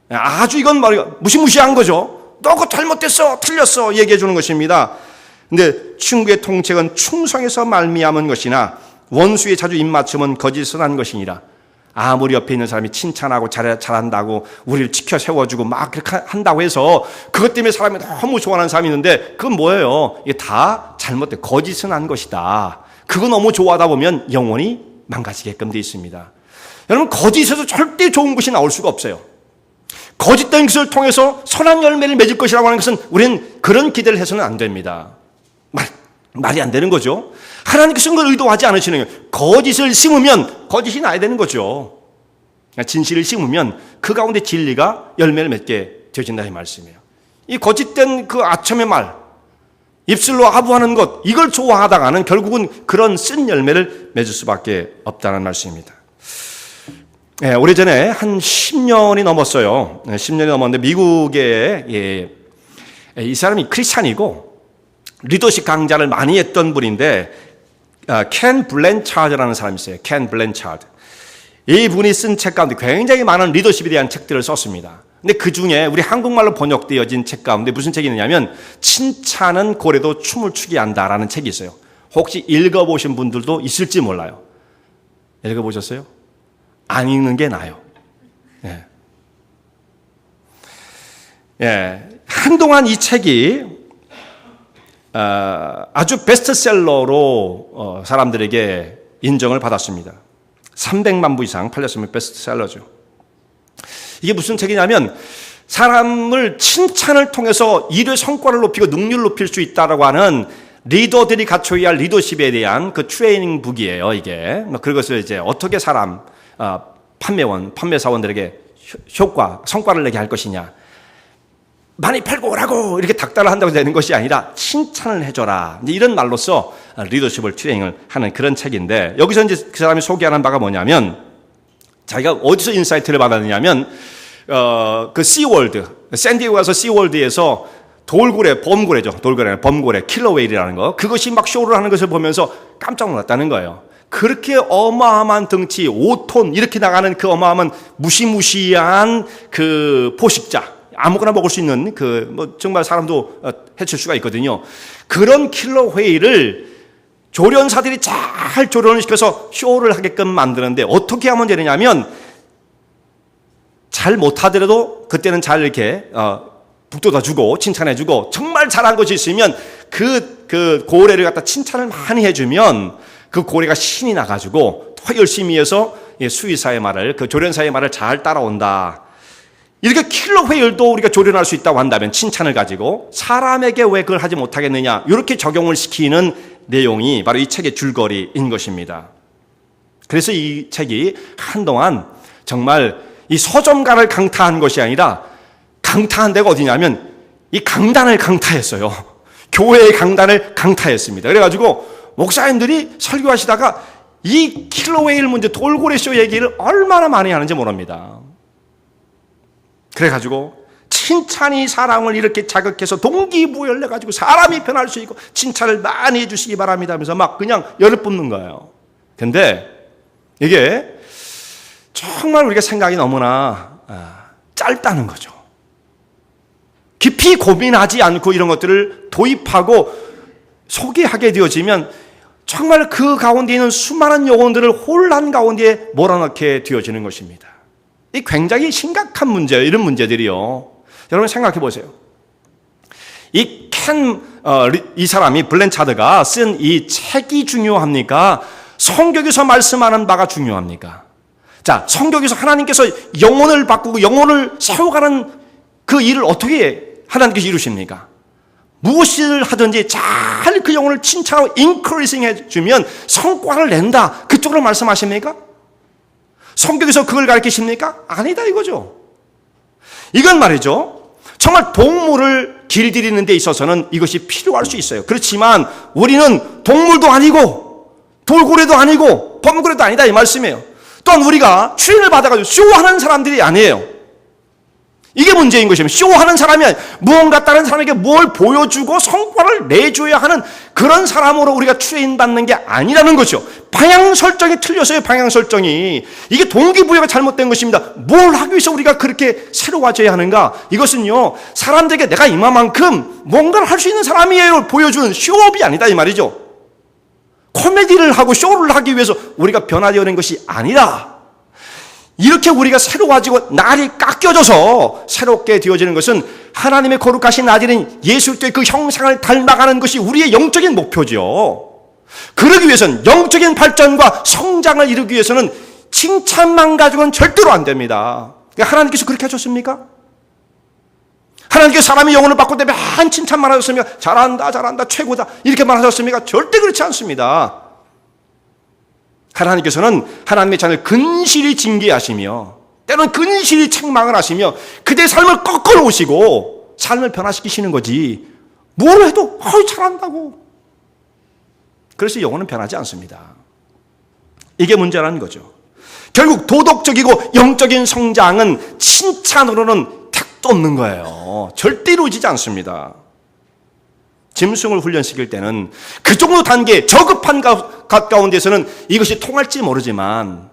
아주 이건 말이야 무시무시한 거죠. 너 그거 잘못됐어. 틀렸어. 얘기해 주는 것입니다. 근데 친구의 통책은 충성에서 말미암은 것이나 원수의 자주 입맞춤은 거짓에서 난 것이니라. 아무리 옆에 있는 사람이 칭찬하고 잘한다고 우리를 지켜 세워주고 막 그렇게 한다고 해서 그것 때문에 사람이 너무 좋아하는 사람이 있는데 그건 뭐예요? 이게 다 잘못된 거짓은 한 것이다. 그거 너무 좋아하다 보면 영원히 망가지게끔 되어 있습니다. 여러분 거짓에서 절대 좋은 것이 나올 수가 없어요. 거짓된 것을 통해서 선한 열매를 맺을 것이라고 하는 것은 우리는 그런 기대를 해서는 안 됩니다. 말이 안 되는 거죠. 하나님께서 그걸 의도하지 않으시는 거예요. 거짓을 심으면 거짓이 나야 되는 거죠. 진실을 심으면 그 가운데 진리가 열매를 맺게 되어진다 이 말씀이에요. 이 거짓된 그 아첨의 말, 입술로 아부하는 것, 이걸 좋아하다가는 결국은 그런 쓴 열매를 맺을 수밖에 없다는 말씀입니다. 네, 오래전에 한 10년이 넘었어요. 10년이 넘었는데 미국에 이 사람이 크리스찬이고 리더십 강좌를 많이 했던 분인데 켄 블랜차드라는 사람이 있어요. 켄 블랜차드. 이 분이 쓴 책 가운데 굉장히 많은 리더십에 대한 책들을 썼습니다. 근데 그 중에 우리 한국말로 번역되어진 책 가운데 무슨 책이 있느냐면 칭찬은 고래도 춤을 추게 한다라는 책이 있어요. 혹시 읽어보신 분들도 있을지 몰라요. 읽어보셨어요? 안 읽는 게 나아요. 예. 예. 한동안 이 책이 아주 베스트셀러로 사람들에게 인정을 받았습니다. 300만 부 이상 팔렸으면 베스트셀러죠. 이게 무슨 책이냐면 사람을 칭찬을 통해서 일의 성과를 높이고 능률을 높일 수 있다라고 하는 리더들이 갖춰야 할 리더십에 대한 그 트레이닝 북이에요. 이게 그것을 이제 어떻게 사람 판매사원들에게 효과, 성과를 내게 할 것이냐. 많이 팔고 오라고 이렇게 닥달을 한다고 되는 것이 아니라 칭찬을 해줘라. 이제 이런 말로써 리더십을 트레이닝을 하는 그런 책인데 여기서 이제 그 사람이 소개하는 바가 뭐냐면 자기가 어디서 인사이트를 받았느냐면 그 시월드, 샌디에고 가서 시월드에서 범고래, 킬러웨일이라는 거 그것이 막 쇼를 하는 것을 보면서 깜짝 놀랐다는 거예요. 그렇게 어마어마한 덩치 5톤 이렇게 나가는 그 어마어마한 무시무시한 그 포식자, 아무거나 먹을 수 있는 정말 사람도 해칠 수가 있거든요. 그런 킬러 웨일을 조련사들이 잘 조련을 시켜서 쇼를 하게끔 만드는데 어떻게 하면 되느냐면 잘 못하더라도 그때는 잘 이렇게 북돋아주고 칭찬해주고 정말 잘한 것이 있으면 그 고래를 갖다 칭찬을 많이 해주면 그 고래가 신이 나가지고 더 열심히 해서 수의사의 말을 그 조련사의 말을 잘 따라온다. 이렇게 킬러 웨일도 우리가 조련할 수 있다고 한다면 칭찬을 가지고 사람에게 왜 그걸 하지 못하겠느냐 이렇게 적용을 시키는 내용이 바로 이 책의 줄거리인 것입니다. 그래서 이 책이 한동안 정말 이 서점가를 강타한 것이 아니라 강타한 데가 어디냐면 이 강단을 강타했어요. 교회의 강단을 강타했습니다. 그래가지고 목사님들이 설교하시다가 이 킬러 웨일 문제 돌고래쇼 얘기를 얼마나 많이 하는지 모릅니다. 그래가지고 칭찬이 사람을 이렇게 자극해서 동기부여를 해가지고 사람이 변할 수 있고 칭찬을 많이 해주시기 바랍니다 하면서 막 그냥 열을 뿜는 거예요. 근데 이게 정말 우리가 생각이 너무나 짧다는 거죠. 깊이 고민하지 않고 이런 것들을 도입하고 소개하게 되어지면 정말 그 가운데 있는 수많은 영혼들을 혼란 가운데 몰아넣게 되어지는 것입니다. 이 굉장히 심각한 문제예요. 이런 문제들이요. 여러분 생각해 보세요. 이 사람이 블랜차드가 쓴 이 책이 중요합니까? 성경에서 말씀하는 바가 중요합니까? 자, 성경에서 하나님께서 영혼을 바꾸고 영혼을 세워가는 그 일을 어떻게 하나님께서 이루십니까? 무엇을 하든지 잘 그 영혼을 칭찬하고 인크리징 해주면 성과를 낸다. 그쪽으로 말씀하십니까? 성경에서 그걸 가르치십니까? 아니다 이거죠. 이건 말이죠. 정말 동물을 길들이는 데 있어서는 이것이 필요할 수 있어요. 그렇지만 우리는 동물도 아니고 돌고래도 아니고 범고래도 아니다 이 말씀이에요. 또한 우리가 출연을 받아가지고 쇼하는 사람들이 아니에요. 이게 문제인 것입니다. 쇼하는 사람이 무언가 다른 사람에게 뭘 보여주고 성과를 내줘야 하는 그런 사람으로 우리가 추인받는 게 아니라는 거죠. 방향 설정이 틀렸어요. 방향 설정이. 이게 동기부여가 잘못된 것입니다. 뭘 하기 위해서 우리가 그렇게 새로워져야 하는가? 이것은요. 사람들에게 내가 이만큼 뭔가를 할 수 있는 사람이에요 보여주는 쇼업이 아니다 이 말이죠. 코미디를 하고 쇼를 하기 위해서 우리가 변화되어낸 것이 아니라 이렇게 우리가 새로워지고 날이 깎여져서 새롭게 되어지는 것은 하나님의 거룩하신 아들인 예수 그리스도의 그 형상을 닮아가는 것이 우리의 영적인 목표죠. 그러기 위해서는 영적인 발전과 성장을 이루기 위해서는 칭찬만 가지고는 절대로 안 됩니다. 하나님께서 그렇게 하셨습니까? 하나님께서 사람이 영혼을 바꿀 때 맨 칭찬만 하셨습니까? 잘한다 잘한다 최고다 이렇게 말하셨습니까? 절대 그렇지 않습니다. 하나님께서는 하나님의 자녀를 근실히 징계하시며 때로는 근실히 책망을 하시며 그대의 삶을 꺾어 놓으시고 삶을 변화시키시는 거지 뭘 해도 잘한다고 그래서 영혼은 변하지 않습니다. 이게 문제라는 거죠. 결국 도덕적이고 영적인 성장은 칭찬으로는 택도 없는 거예요. 절대 이루어지지 않습니다. 짐승을 훈련시킬 때는 그 정도 단계 저급한 가까운 데서는 이것이 통할지 모르지만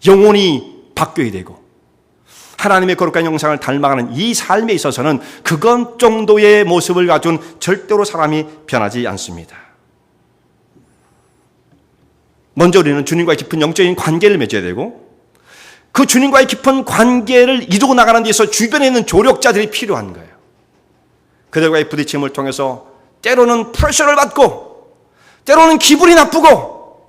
영혼이 바뀌어야 되고 하나님의 거룩한 형상을 닮아가는 이 삶에 있어서는 그건 정도의 모습을 가진 절대로 사람이 변하지 않습니다. 먼저 우리는 주님과의 깊은 영적인 관계를 맺어야 되고 그 주님과의 깊은 관계를 이루고 나가는 데서 주변에 있는 조력자들이 필요한 거예요. 그들과의 부딪힘을 통해서 때로는 프레셔를 받고 때로는 기분이 나쁘고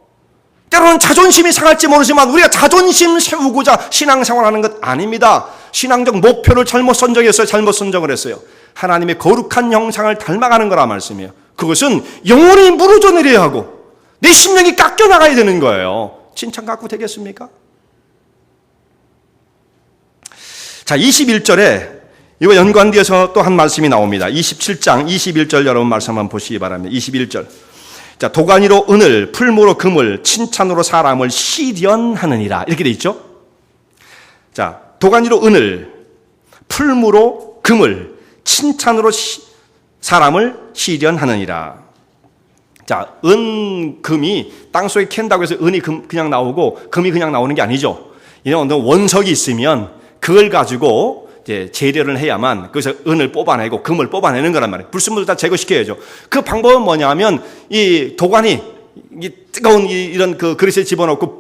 때로는 자존심이 상할지 모르지만 우리가 자존심 세우고자 신앙생활하는 것 아닙니다. 신앙적 목표를 잘못 선정했어요. 잘못 선정을 했어요. 하나님의 거룩한 형상을 닮아가는 거라 말씀이에요. 그것은 영혼이 무너져 내려야 하고 내 심령이 깎여 나가야 되는 거예요. 칭찬 갖고 되겠습니까? 자, 21절에 이와 연관되어서 또 한 말씀이 나옵니다. 27장 21절 여러분 말씀 한번 보시기 바랍니다. 21절. 자, 도가니로 은을, 풀무로 금을, 칭찬으로 사람을 시련하느니라. 이렇게 돼 있죠? 자, 도가니로 은을, 풀무로 금을, 칭찬으로 사람을 시련하느니라. 자, 금이 땅속에 캔다고 해서 은이 그냥 나오고 금이 그냥 나오는 게 아니죠. 이런 원석이 있으면 그걸 가지고 이제 재료를 해야만 거기서 은을 뽑아내고 금을 뽑아내는 거란 말이에요. 불순물을 다 제거시켜야죠. 그 방법은 뭐냐면 이 도관이 이 뜨거운 이런 그 그릇에 집어넣고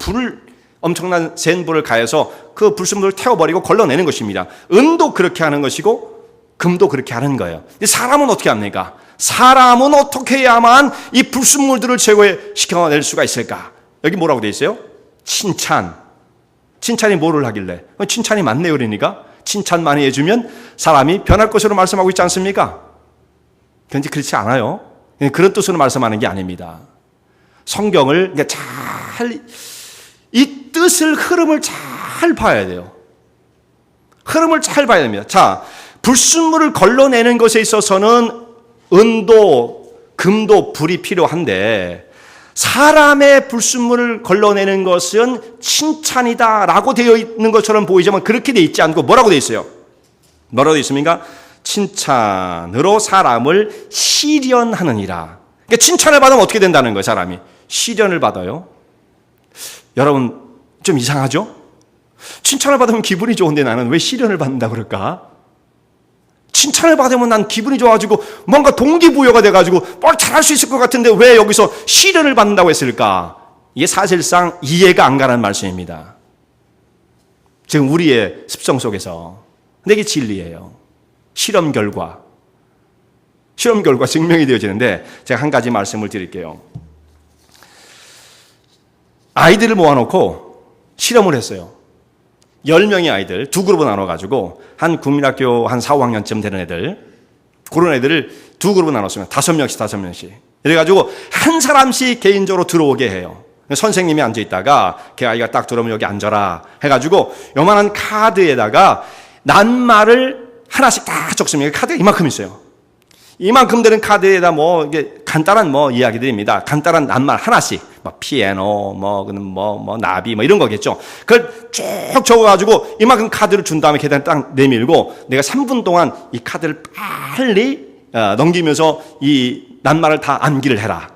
엄청난 센 불을 가해서 그 불순물을 태워버리고 걸러내는 것입니다. 은도 그렇게 하는 것이고 금도 그렇게 하는 거예요. 사람은 어떻게 합니까? 사람은 어떻게 해야만 이 불순물들을 제거시켜낼 수가 있을까? 여기 뭐라고 돼 있어요? 칭찬이 뭐를 하길래? 칭찬이 많네요. 그러니까 칭찬 많이 해주면 사람이 변할 것으로 말씀하고 있지 않습니까? 그런데 그렇지 않아요. 그런 뜻으로 말씀하는 게 아닙니다. 성경을 이 뜻을 흐름을 잘 봐야 돼요. 흐름을 잘 봐야 됩니다. 자, 불순물을 걸러내는 것에 있어서는 은도 금도 불이 필요한데 사람의 불순물을 걸러내는 것은 칭찬이다라고 되어 있는 것처럼 보이지만 그렇게 되어 있지 않고 뭐라고 되어 있어요? 뭐라고 되어 있습니까? 칭찬으로 사람을 시련하느니라. 그러니까 칭찬을 받으면 어떻게 된다는 거예요? 사람이 시련을 받아요. 여러분 좀 이상하죠? 칭찬을 받으면 기분이 좋은데 나는 왜 시련을 받는다 그럴까? 칭찬을 받으면 난 기분이 좋아가지고 뭔가 동기부여가 돼가지고 뭘 잘할 수 있을 것 같은데 왜 여기서 시련을 받는다고 했을까? 이게 사실상 이해가 안 가는 말씀입니다. 지금 우리의 습성 속에서. 근데 이게 진리예요. 실험 결과 증명이 되어지는데 제가 한 가지 말씀을 드릴게요. 아이들을 모아놓고 실험을 했어요. 10명의 아이들 두 그룹으로 나눠가지고 한 국민학교 한 4, 5학년쯤 되는 애들 그런 애들을 두 그룹으로 나눴으면 5명씩 이래가지고 한 사람씩 개인적으로 들어오게 해요. 선생님이 앉아있다가 걔 아이가 딱 들어오면 여기 앉아라 해가지고 요만한 카드에다가 낱말을 하나씩 다 적습니다. 카드가 이만큼 있어요. 이만큼 되는 카드에다 이게 간단한 이야기들입니다. 간단한 낱말 하나씩, 피아노, 나비, 이런 거겠죠. 그걸 쭉 적어가지고 이만큼 카드를 준 다음에 계단에 딱 내밀고 내가 3분 동안 이 카드를 빨리 넘기면서 이 낱말을 다 암기를 해라.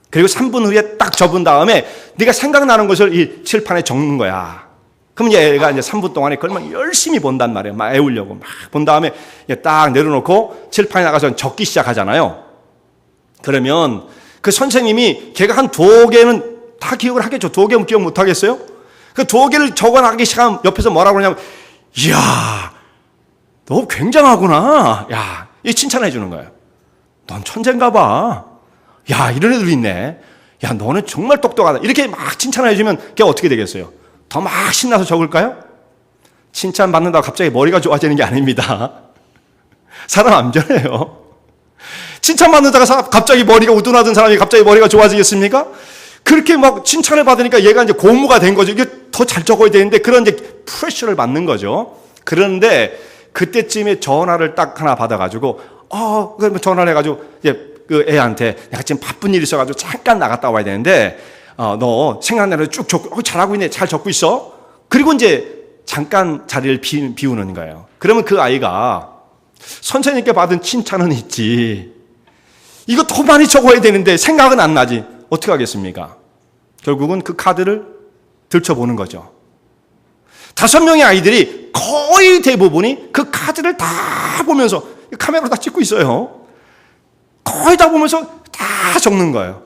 그리고 3분 후에 딱 접은 다음에 네가 생각나는 것을 이 칠판에 적는 거야. 그럼 얘가 이제 3분 동안에 그걸 막 열심히 본단 말이에요. 막 애우려고 막 본 다음에 딱 내려놓고 칠판에 나가서 적기 시작하잖아요. 그러면 그 선생님이 걔가 한 2개는 다 기억을 하겠죠. 2개는 기억 못 하겠어요? 그 2개를 적어나가기 시작하면 옆에서 뭐라고 그러냐면, 이야, 너 굉장하구나. 야, 이 칭찬해 주는 거예요. 넌 천재인가 봐. 야, 이런 애들 있네. 야, 너는 정말 똑똑하다. 이렇게 막 칭찬해 주면 걔가 어떻게 되겠어요? 더 막 신나서 적을까요? 칭찬받는다고 갑자기 머리가 좋아지는 게 아닙니다. 사람 안 저래요. 칭찬받는다가 갑자기 머리가 우둔하던 사람이 갑자기 머리가 좋아지겠습니까? 그렇게 막 칭찬을 받으니까 얘가 이제 고무가 된 거죠. 이게 더 잘 적어야 되는데 그런 이제 프레셔를 받는 거죠. 그런데 그때쯤에 전화를 딱 하나 받아가지고, 전화를 해가지고 이제 그 애한테 내가 지금 바쁜 일이 있어가지고 잠깐 나갔다 와야 되는데, 너 생각나는 쭉 적고, 잘하고 있네. 잘 적고 있어. 그리고 이제 잠깐 자리를 비우는 거예요. 그러면 그 아이가 선생님께 받은 칭찬은 있지. 이거 더 많이 적어야 되는데 생각은 안 나지. 어떻게 하겠습니까? 결국은 그 카드를 들춰보는 거죠. 5명의 아이들이 거의 대부분이 그 카드를 다 보면서 카메라로 다 찍고 있어요. 거의 다 보면서 다 적는 거예요.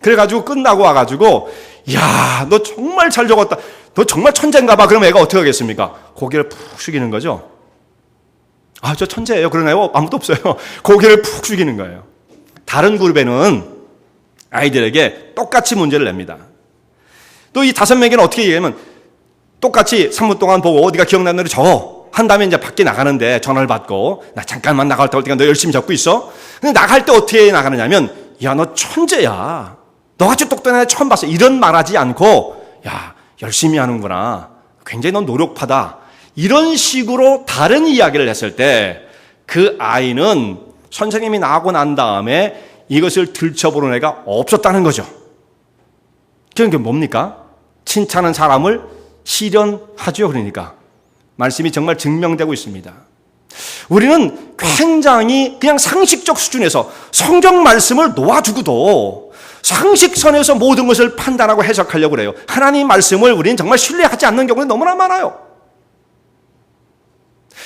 그래가지고 끝나고 와가지고, 야, 너 정말 잘 적었다. 너 정말 천재인가 봐. 그러면 애가 어떻게 하겠습니까? 고개를 푹 숙이는 거죠. 아, 저 천재예요. 그런 애 아무도 없어요. 고개를 푹 숙이는 거예요. 다른 그룹에는 아이들에게 똑같이 문제를 냅니다. 또 이 5명에게는 어떻게 얘기하면 똑같이 3분 동안 보고 네가 기억나는 대로 적어. 한 다음에 이제 밖에 나가는데 전화를 받고, 나 잠깐만 나갔다 올 테니까 너 열심히 적고 있어. 근데 나갈 때 어떻게 나가느냐면, 야, 너 천재야. 너같이 똑똑한 애 처음 봤어. 이런 말하지 않고, 야, 열심히 하는구나. 굉장히 넌 노력파다. 이런 식으로 다른 이야기를 했을 때 그 아이는 선생님이 나가고 난 다음에 이것을 들춰보는 애가 없었다는 거죠. 그게 뭡니까? 칭찬은 사람을 시련하죠. 그러니까 말씀이 정말 증명되고 있습니다. 우리는 굉장히 그냥 상식적 수준에서 성경 말씀을 놓아두고도 상식선에서 모든 것을 판단하고 해석하려고 그래요. 하나님 말씀을 우리는 정말 신뢰하지 않는 경우가 너무나 많아요.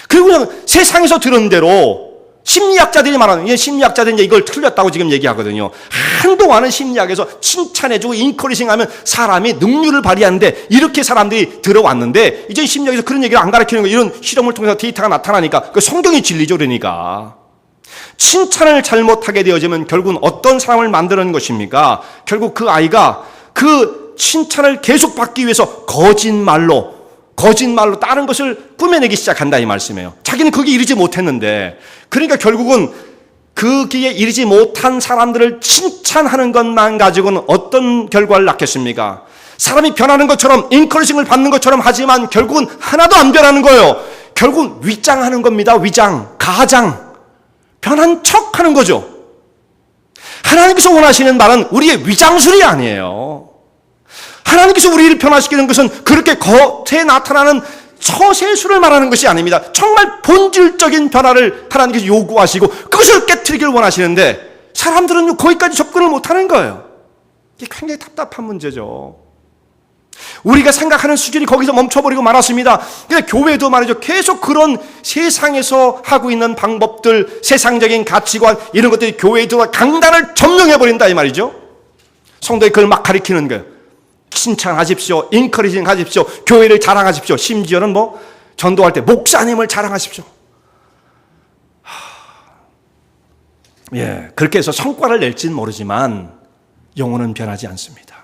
그리고 그냥 세상에서 들은 대로 심리학자들이 말하는, 심리학자들이 이걸 틀렸다고 지금 얘기하거든요. 한동안은 심리학에서 칭찬해주고 인커리징하면 사람이 능률을 발휘하는데 이렇게 사람들이 들어왔는데 이제 심리학에서 그런 얘기를 안 가르치는 거, 이런 실험을 통해서 데이터가 나타나니까 그 성경이 진리죠. 그러니까 칭찬을 잘못하게 되어지면 결국은 어떤 사람을 만드는 것입니까? 결국 그 아이가 그 칭찬을 계속 받기 위해서 거짓말로 다른 것을 꾸며내기 시작한다 이 말씀이에요. 자기는 거기에 이르지 못했는데, 그러니까 결국은 거기에 이르지 못한 사람들을 칭찬하는 것만 가지고는 어떤 결과를 낳겠습니까? 사람이 변하는 것처럼 인커리징을 받는 것처럼 하지만 결국은 하나도 안 변하는 거예요. 결국은 위장하는 겁니다. 위장, 가장 변한 척하는 거죠. 하나님께서 원하시는 말은 우리의 위장술이 아니에요. 하나님께서 우리를 변화시키는 것은 그렇게 겉에 나타나는 처세술을 말하는 것이 아닙니다. 정말 본질적인 변화를 하나님께서 요구하시고 그것을 깨트리기를 원하시는데 사람들은 거기까지 접근을 못하는 거예요. 이게 굉장히 답답한 문제죠. 우리가 생각하는 수준이 거기서 멈춰버리고 말았습니다. 그러니까 교회도 말이죠. 계속 그런 세상에서 하고 있는 방법들, 세상적인 가치관 이런 것들이 교회에 들어와 강단을 점령해버린다 이 말이죠. 성도에 그걸 막 가리키는 거예요. 칭찬하십시오. 인커리징 하십시오. 교회를 자랑하십시오. 심지어는 전도할 때 목사님을 자랑하십시오. 그렇게 해서 성과를 낼지는 모르지만 영혼은 변하지 않습니다.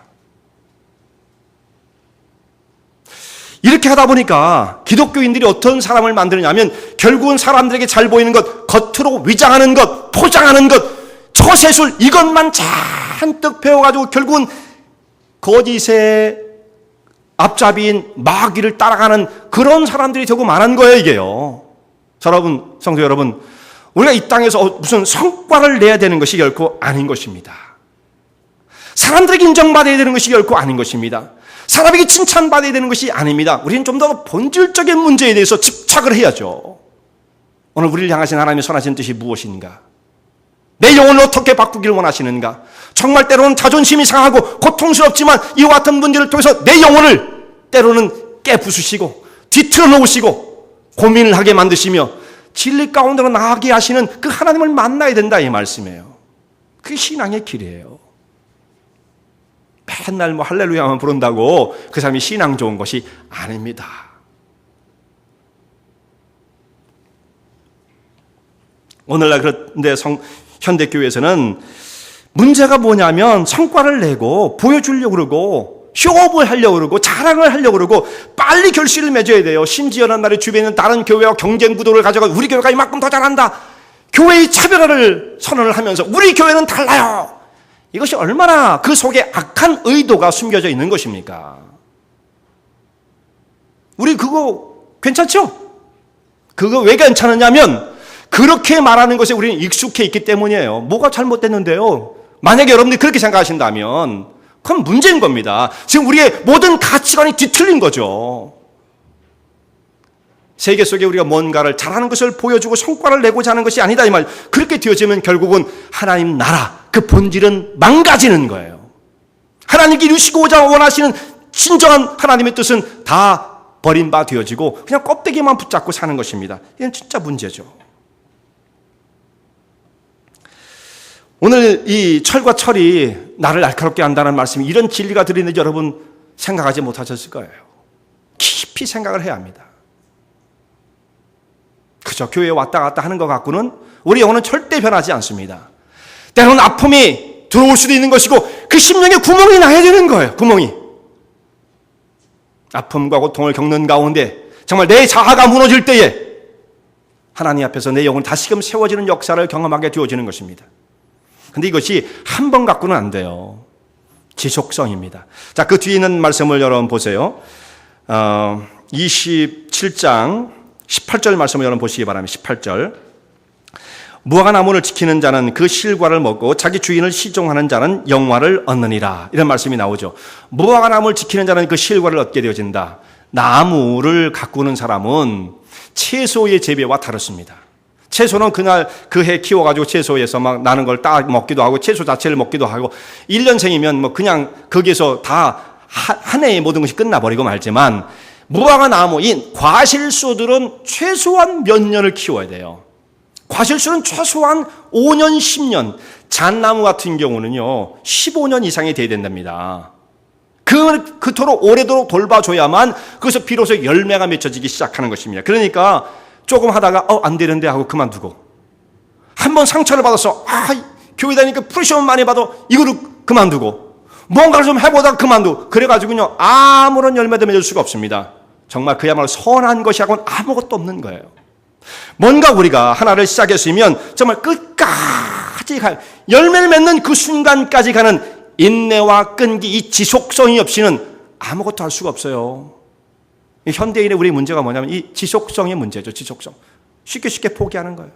이렇게 하다 보니까 기독교인들이 어떤 사람을 만드느냐면 결국은 사람들에게 잘 보이는 것, 겉으로 위장하는 것, 포장하는 것, 처세술 이것만 잔뜩 배워가지고 결국은 거짓의 앞잡이인 마귀를 따라가는 그런 사람들이 되고 많은 거예요, 이게요. 여러분, 성도 여러분, 우리가 이 땅에서 무슨 성과를 내야 되는 것이 결코 아닌 것입니다. 사람들에게 인정받아야 되는 것이 결코 아닌 것입니다. 사람에게 칭찬받아야 되는 것이 아닙니다. 우리는 좀 더 본질적인 문제에 대해서 집착을 해야죠. 오늘 우리를 향하신 하나님의 선하신 뜻이 무엇인가? 내 영혼을 어떻게 바꾸기를 원하시는가? 정말 때로는 자존심이 상하고 고통스럽지만 이와 같은 문제를 통해서 내 영혼을 때로는 깨부수시고 뒤틀어 놓으시고 고민을 하게 만드시며 진리 가운데로 나아가게 하시는 그 하나님을 만나야 된다 이 말씀이에요. 그게 신앙의 길이에요. 맨날 할렐루야만 부른다고 그 사람이 신앙 좋은 것이 아닙니다. 오늘날 그런데 현대교회에서는 문제가 뭐냐면 성과를 내고 보여주려고 그러고 쇼업을 하려고 그러고 자랑을 하려고 그러고 빨리 결실을 맺어야 돼요. 심지어는 말이 주변에 있는 다른 교회와 경쟁 구도를 가져가 우리 교회가 이만큼 더 잘한다. 교회의 차별화를 선언을 하면서 우리 교회는 달라요. 이것이 얼마나 그 속에 악한 의도가 숨겨져 있는 것입니까? 우리 그거 괜찮죠? 그거 왜 괜찮으냐면 그렇게 말하는 것에 우리는 익숙해 있기 때문이에요. 뭐가 잘못됐는데요? 만약에 여러분들이 그렇게 생각하신다면 그건 문제인 겁니다. 지금 우리의 모든 가치관이 뒤틀린 거죠. 세계 속에 우리가 뭔가를 잘하는 것을 보여주고 성과를 내고자 하는 것이 아니다 이 말. 그렇게 되어지면 결국은 하나님 나라 그 본질은 망가지는 거예요. 하나님께 이루시고자 원하시는 진정한 하나님의 뜻은 다 버린 바 되어지고 그냥 껍데기만 붙잡고 사는 것입니다. 이건 진짜 문제죠. 오늘 이 철과 철이 나를 날카롭게 한다는 말씀이 이런 진리가 들리는지 여러분 생각하지 못하셨을 거예요. 깊이 생각을 해야 합니다. 그저 교회에 왔다 갔다 하는 것 갖고는 우리 영혼은 절대 변하지 않습니다. 때로는 아픔이 들어올 수도 있는 것이고 그 심령에 구멍이 나야 되는 거예요. 구멍이. 아픔과 고통을 겪는 가운데 정말 내 자아가 무너질 때에 하나님 앞에서 내 영혼이 다시금 세워지는 역사를 경험하게 되어지는 것입니다. 근데 이것이 한 번 갖고는 안 돼요. 지속성입니다. 자, 그 뒤에 있는 말씀을 여러분 보세요. 27장 18절 말씀을 여러분 보시기 바랍니다. 18절. 무화과 나무를 지키는 자는 그 실과를 먹고 자기 주인을 시종하는 자는 영화를 얻느니라. 이런 말씀이 나오죠. 무화과 나무를 지키는 자는 그 실과를 얻게 되어진다. 나무를 가꾸는 사람은 채소의 재배와 다릅니다. 채소는 그날 그 해 키워가지고 채소에서 막 나는 걸 따 먹기도 하고 채소 자체를 먹기도 하고 1년생이면 뭐 그냥 거기에서 다 한 해의 모든 것이 끝나버리고 말지만 무화과 나무, 이 과실수들은 최소한 몇 년을 키워야 돼요. 과실수는 최소한 5년, 10년, 잣나무 같은 경우는요 15년 이상이 돼야 된답니다. 그토록 오래도록 돌봐줘야만 거기서 비로소 열매가 맺혀지기 시작하는 것입니다. 그러니까 조금 하다가 안 되는데 하고 그만두고, 한번 상처를 받아서 교회 다니니까 프레셔만 많이 받아 이거를 그만두고, 뭔가를 좀 해보다가 그만두고, 그래가지고요 아무런 열매도 맺을 수가 없습니다. 정말 그야말로 선한 것이 하고는 아무것도 없는 거예요. 뭔가 우리가 하나를 시작했으면 정말 끝까지 열매를 맺는 그 순간까지 가는 인내와 끈기, 이 지속성이 없이는 아무것도 할 수가 없어요. 현대인의 우리 문제가 뭐냐면 이 지속성의 문제죠. 지속성. 쉽게 포기하는 거예요.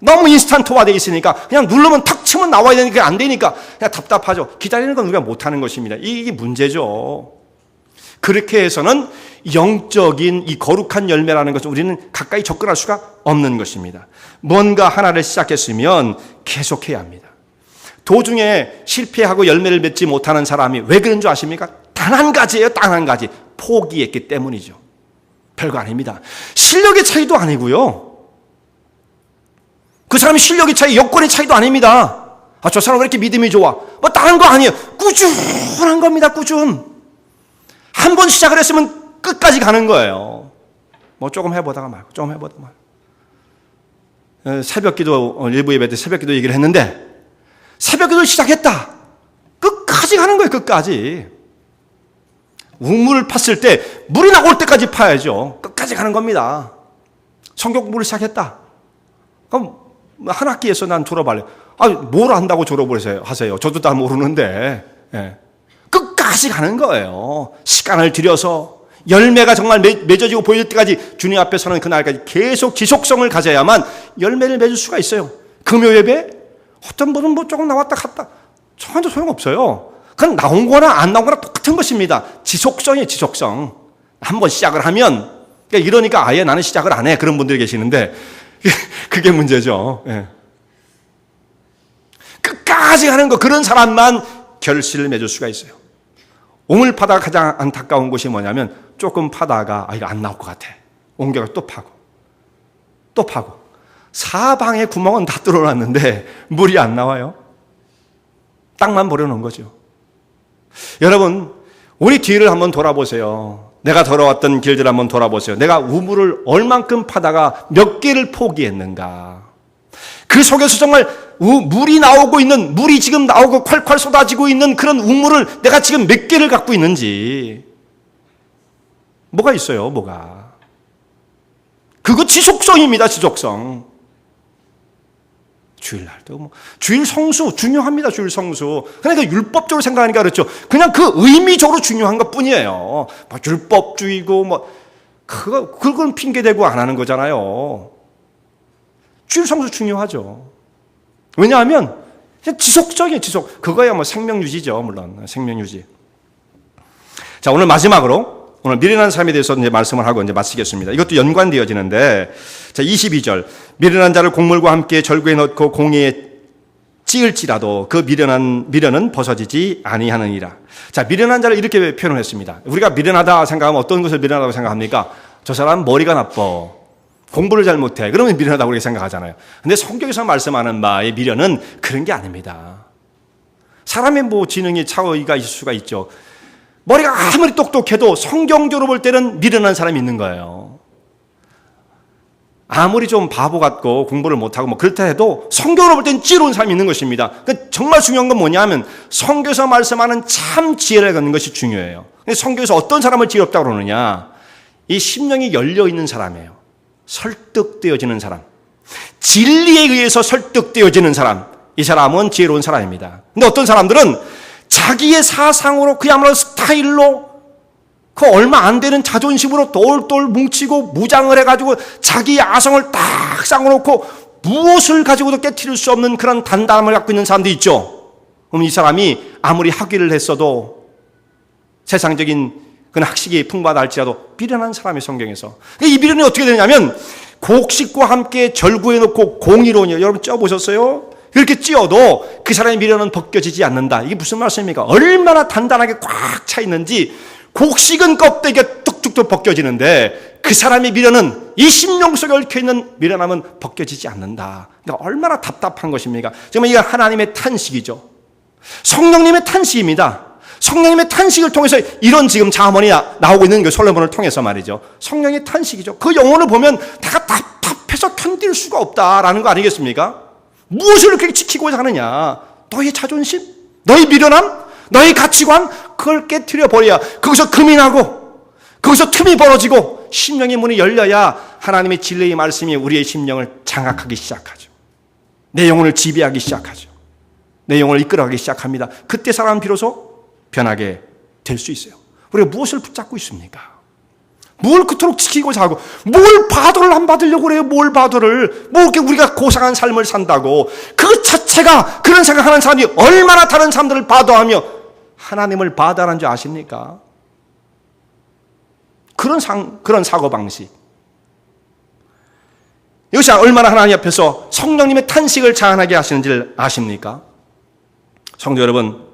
너무 인스턴트화되어 있으니까 그냥 누르면 탁 치면 나와야 되니까 안 되니까 그냥 답답하죠. 기다리는 건 우리가 못하는 것입니다. 이게 문제죠. 그렇게 해서는 영적인 이 거룩한 열매라는 것을 우리는 가까이 접근할 수가 없는 것입니다. 뭔가 하나를 시작했으면 계속해야 합니다. 도중에 실패하고 열매를 맺지 못하는 사람이 왜 그런 줄 아십니까? 단 한 가지예요. 단 한 가지. 포기했기 때문이죠. 별거 아닙니다. 실력의 차이도 아니고요. 그 사람의 실력의 차이, 여건의 차이도 아닙니다. 저 사람 왜 이렇게 믿음이 좋아? 뭐 다른 거 아니에요. 꾸준한 겁니다. 꾸준. 한 번 시작을 했으면 끝까지 가는 거예요. 뭐 조금 해보다가 말고, 조금 해보다가 말고. 새벽기도, 일부 예배 때 새벽기도 얘기를 했는데, 새벽기도를 시작했다. 끝까지 가는 거예요. 끝까지. 우물을 팠을 때 물이 나올 때까지 파야죠. 끝까지 가는 겁니다. 성경 공부를 시작했다. 그럼 한 학기에서 난 졸업할래. 뭘 안다고 졸업을 하세요. 저도 다 모르는데. 예. 끝까지 가는 거예요. 시간을 들여서 열매가 정말 맺어지고 보일 때까지 주님 앞에 서는 그날까지 계속 지속성을 가져야만 열매를 맺을 수가 있어요. 금요 예배 어떤 분은 뭐 조금 나왔다 갔다 저한테 소용없어요. 그건 나온 거나 안 나온 거나 똑같은 것입니다. 지속성이에요. 지속성. 한번 시작을 하면, 이러니까 아예 나는 시작을 안 해. 그런 분들이 계시는데 그게 문제죠. 예. 끝까지 가는 거, 그런 사람만 결실을 맺을 수가 있어요. 우물 파다가 가장 안타까운 것이 뭐냐면 조금 파다가 이거 안 나올 것 같아. 옮겨가 또 파고 또 파고 사방에 구멍은 다 뚫어놨는데 물이 안 나와요. 땅만 버려놓은 거죠. 여러분, 우리 뒤를 한번 돌아보세요. 내가 걸어왔던 길들 한번 돌아보세요. 내가 우물을 얼만큼 파다가 몇 개를 포기했는가. 그 속에서 정말 물이 나오고 있는, 물이 지금 나오고 콸콸 쏟아지고 있는 그런 우물을 내가 지금 몇 개를 갖고 있는지. 뭐가 있어요, 뭐가. 그거 지속성입니다, 지속성. 주일날도 주일 성수 중요합니다. 주일 성수. 그러니까 율법적으로 생각하니까 그렇죠. 그냥 그 의미적으로 중요한 것 뿐이에요. 율법주의고 그건 핑계 대고 안 하는 거잖아요. 주일 성수 중요하죠. 왜냐하면 지속적이에요. 지속. 그거야 생명 유지죠. 물론 생명 유지. 자, 오늘 마지막으로 오늘 미련한 삶에 대해서 이제 말씀을 하고 이제 마치겠습니다. 이것도 연관되어지는데, 자, 22절. 미련한 자를 곡물과 함께 절구에 넣고 공에 찌을지라도 그 미련은 벗어지지 아니하느니라. 자, 미련한 자를 이렇게 표현을 했습니다. 우리가 미련하다 생각하면 어떤 것을 미련하다고 생각합니까? 저 사람 머리가 나빠. 공부를 잘 못해. 그러면 미련하다고 그렇게 생각하잖아요. 근데 성경에서 말씀하는 바의 미련은 그런 게 아닙니다. 사람의 지능이 차이가 있을 수가 있죠. 머리가 아무리 똑똑해도 성경적으로 볼 때는 미련한 사람이 있는 거예요. 아무리 좀 바보 같고 공부를 못하고 그렇다 해도 성경으로 볼 때는 지혜로운 사람이 있는 것입니다. 정말 중요한 건 뭐냐면 성경에서 말씀하는 참 지혜를 갖는 것이 중요해요. 성경에서 어떤 사람을 지혜롭다고 그러느냐. 이 심령이 열려있는 사람이에요. 설득되어지는 사람. 진리에 의해서 설득되어지는 사람. 이 사람은 지혜로운 사람입니다. 근데 어떤 사람들은 자기의 사상으로 그야말로 스타일로 그 얼마 안 되는 자존심으로 똘똘 뭉치고 무장을 해가지고 자기의 아성을 딱 쌓아놓고 무엇을 가지고도 깨트릴 수 없는 그런 단단함을 갖고 있는 사람도 있죠. 그럼 이 사람이 아무리 학위를 했어도 세상적인 그런 학식이 풍부하다 할지라도 미련한 사람이 성경에서. 이 미련이 어떻게 되냐면 곡식과 함께 절구해 놓고 공의로운이요. 여러분 쪄보셨어요? 이렇게 찧어도 그 사람의 미련은 벗겨지지 않는다. 이게 무슨 말씀입니까? 얼마나 단단하게 꽉 차 있는지 곡식은 껍데기가 뚝뚝뚝 벗겨지는데 그 사람의 미련은 이 심령 속에 얽혀있는 미련함은 벗겨지지 않는다. 그러니까 얼마나 답답한 것입니까? 정말 이게 하나님의 탄식이죠. 성령님의 탄식입니다. 성령님의 탄식을 통해서 이런 지금 잠언이 나오고 있는 게 솔로몬을 통해서 말이죠. 성령의 탄식이죠. 그 영혼을 보면 다 답답해서 견딜 수가 없다라는 거 아니겠습니까? 무엇을 이렇게 지키고자 하느냐? 너의 자존심, 너의 미련함, 너의 가치관, 그걸 깨트려 버려야 거기서 금이 나고 거기서 틈이 벌어지고 심령의 문이 열려야 하나님의 진리의 말씀이 우리의 심령을 장악하기 시작하죠. 내 영혼을 지배하기 시작하죠. 내 영혼을 이끌어가기 시작합니다. 그때 사람은 비로소 변하게 될 수 있어요. 우리가 무엇을 붙잡고 있습니까? 뭘 그토록 지키고자 하고 뭘 바도를 안 받으려고 그래요. 뭘 바도를 뭐 이렇게 우리가 고상한 삶을 산다고 그 자체가 그런 생각하는 사람이 얼마나 다른 사람들을 바도하며 하나님을 바다라는 줄 아십니까? 그런 사고방식. 이것이 얼마나 하나님 앞에서 성령님의 탄식을 자아나게 하시는지를 아십니까? 성도 여러분,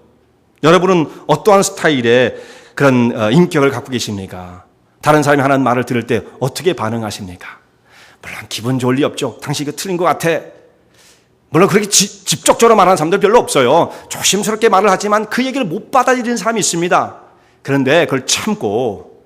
여러분은 어떠한 스타일의 그런 인격을 갖고 계십니까? 다른 사람이 하는 말을 들을 때 어떻게 반응하십니까? 물론 기분 좋을 리 없죠. 당신이 틀린 것 같아. 물론 그렇게 직접적으로 말하는 사람들 별로 없어요. 조심스럽게 말을 하지만 그 얘기를 못 받아들이는 사람이 있습니다. 그런데 그걸 참고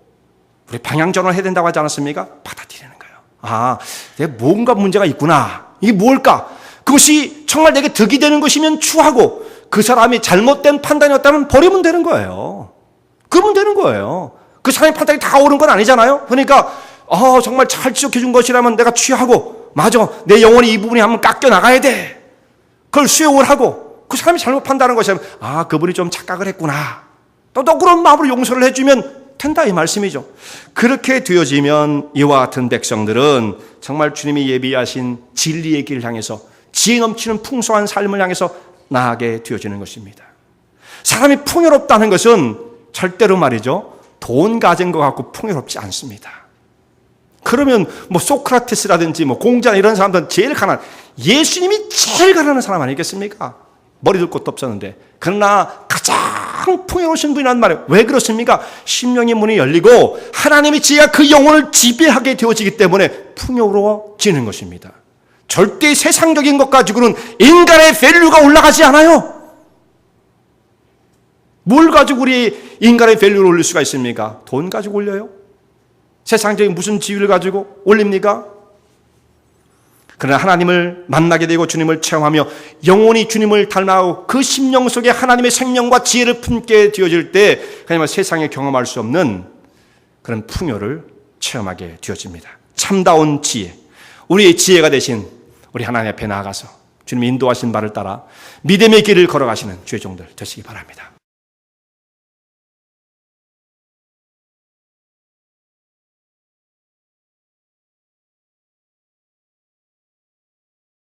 우리 방향전환을 해야 된다고 하지 않았습니까? 받아들이는 거예요. 아, 내가 뭔가 문제가 있구나. 이게 뭘까? 그것이 정말 내게 득이 되는 것이면 추하고 그 사람이 잘못된 판단이었다면 버리면 되는 거예요. 그러면 되는 거예요. 그 사람의 판단이 다 옳은 건 아니잖아요. 그러니까 정말 잘 지적해 준 것이라면 내가 취하고 맞아, 내 영혼이 이 부분이 한번 깎여 나가야 돼. 그걸 수용을 하고 그 사람이 잘못 판단한 것이라면 그분이 좀 착각을 했구나. 또 그런 마음으로 용서를 해주면 된다 이 말씀이죠. 그렇게 되어지면 이와 같은 백성들은 정말 주님이 예비하신 진리의 길을 향해서 지혜 넘치는 풍성한 삶을 향해서 나아가게 되어지는 것입니다. 사람이 풍요롭다는 것은 절대로 말이죠. 돈 가진 것 갖고 풍요롭지 않습니다. 그러면 소크라테스라든지 공자나 이런 사람들은 제일 가난, 예수님이 제일 가난한 사람 아니겠습니까? 머리 둘 곳도 없었는데. 그러나 가장 풍요로우신 분이란 말이에요. 왜 그렇습니까? 심령의 문이 열리고 하나님의 지혜가 그 영혼을 지배하게 되어지기 때문에 풍요로워지는 것입니다. 절대 세상적인 것 가지고는 인간의 밸류가 올라가지 않아요. 뭘 가지고 우리 인간의 밸류를 올릴 수가 있습니까? 돈 가지고 올려요? 세상적인 무슨 지위를 가지고 올립니까? 그러나 하나님을 만나게 되고 주님을 체험하며 영혼이 주님을 닮아가고 그 심령 속에 하나님의 생명과 지혜를 품게 되어질 때 그냥 세상에 경험할 수 없는 그런 풍요를 체험하게 되어집니다. 참다운 지혜, 우리의 지혜가 되신 우리 하나님 앞에 나아가서 주님이 인도하신 바를 따라 믿음의 길을 걸어가시는 주의 종들 되시기 바랍니다.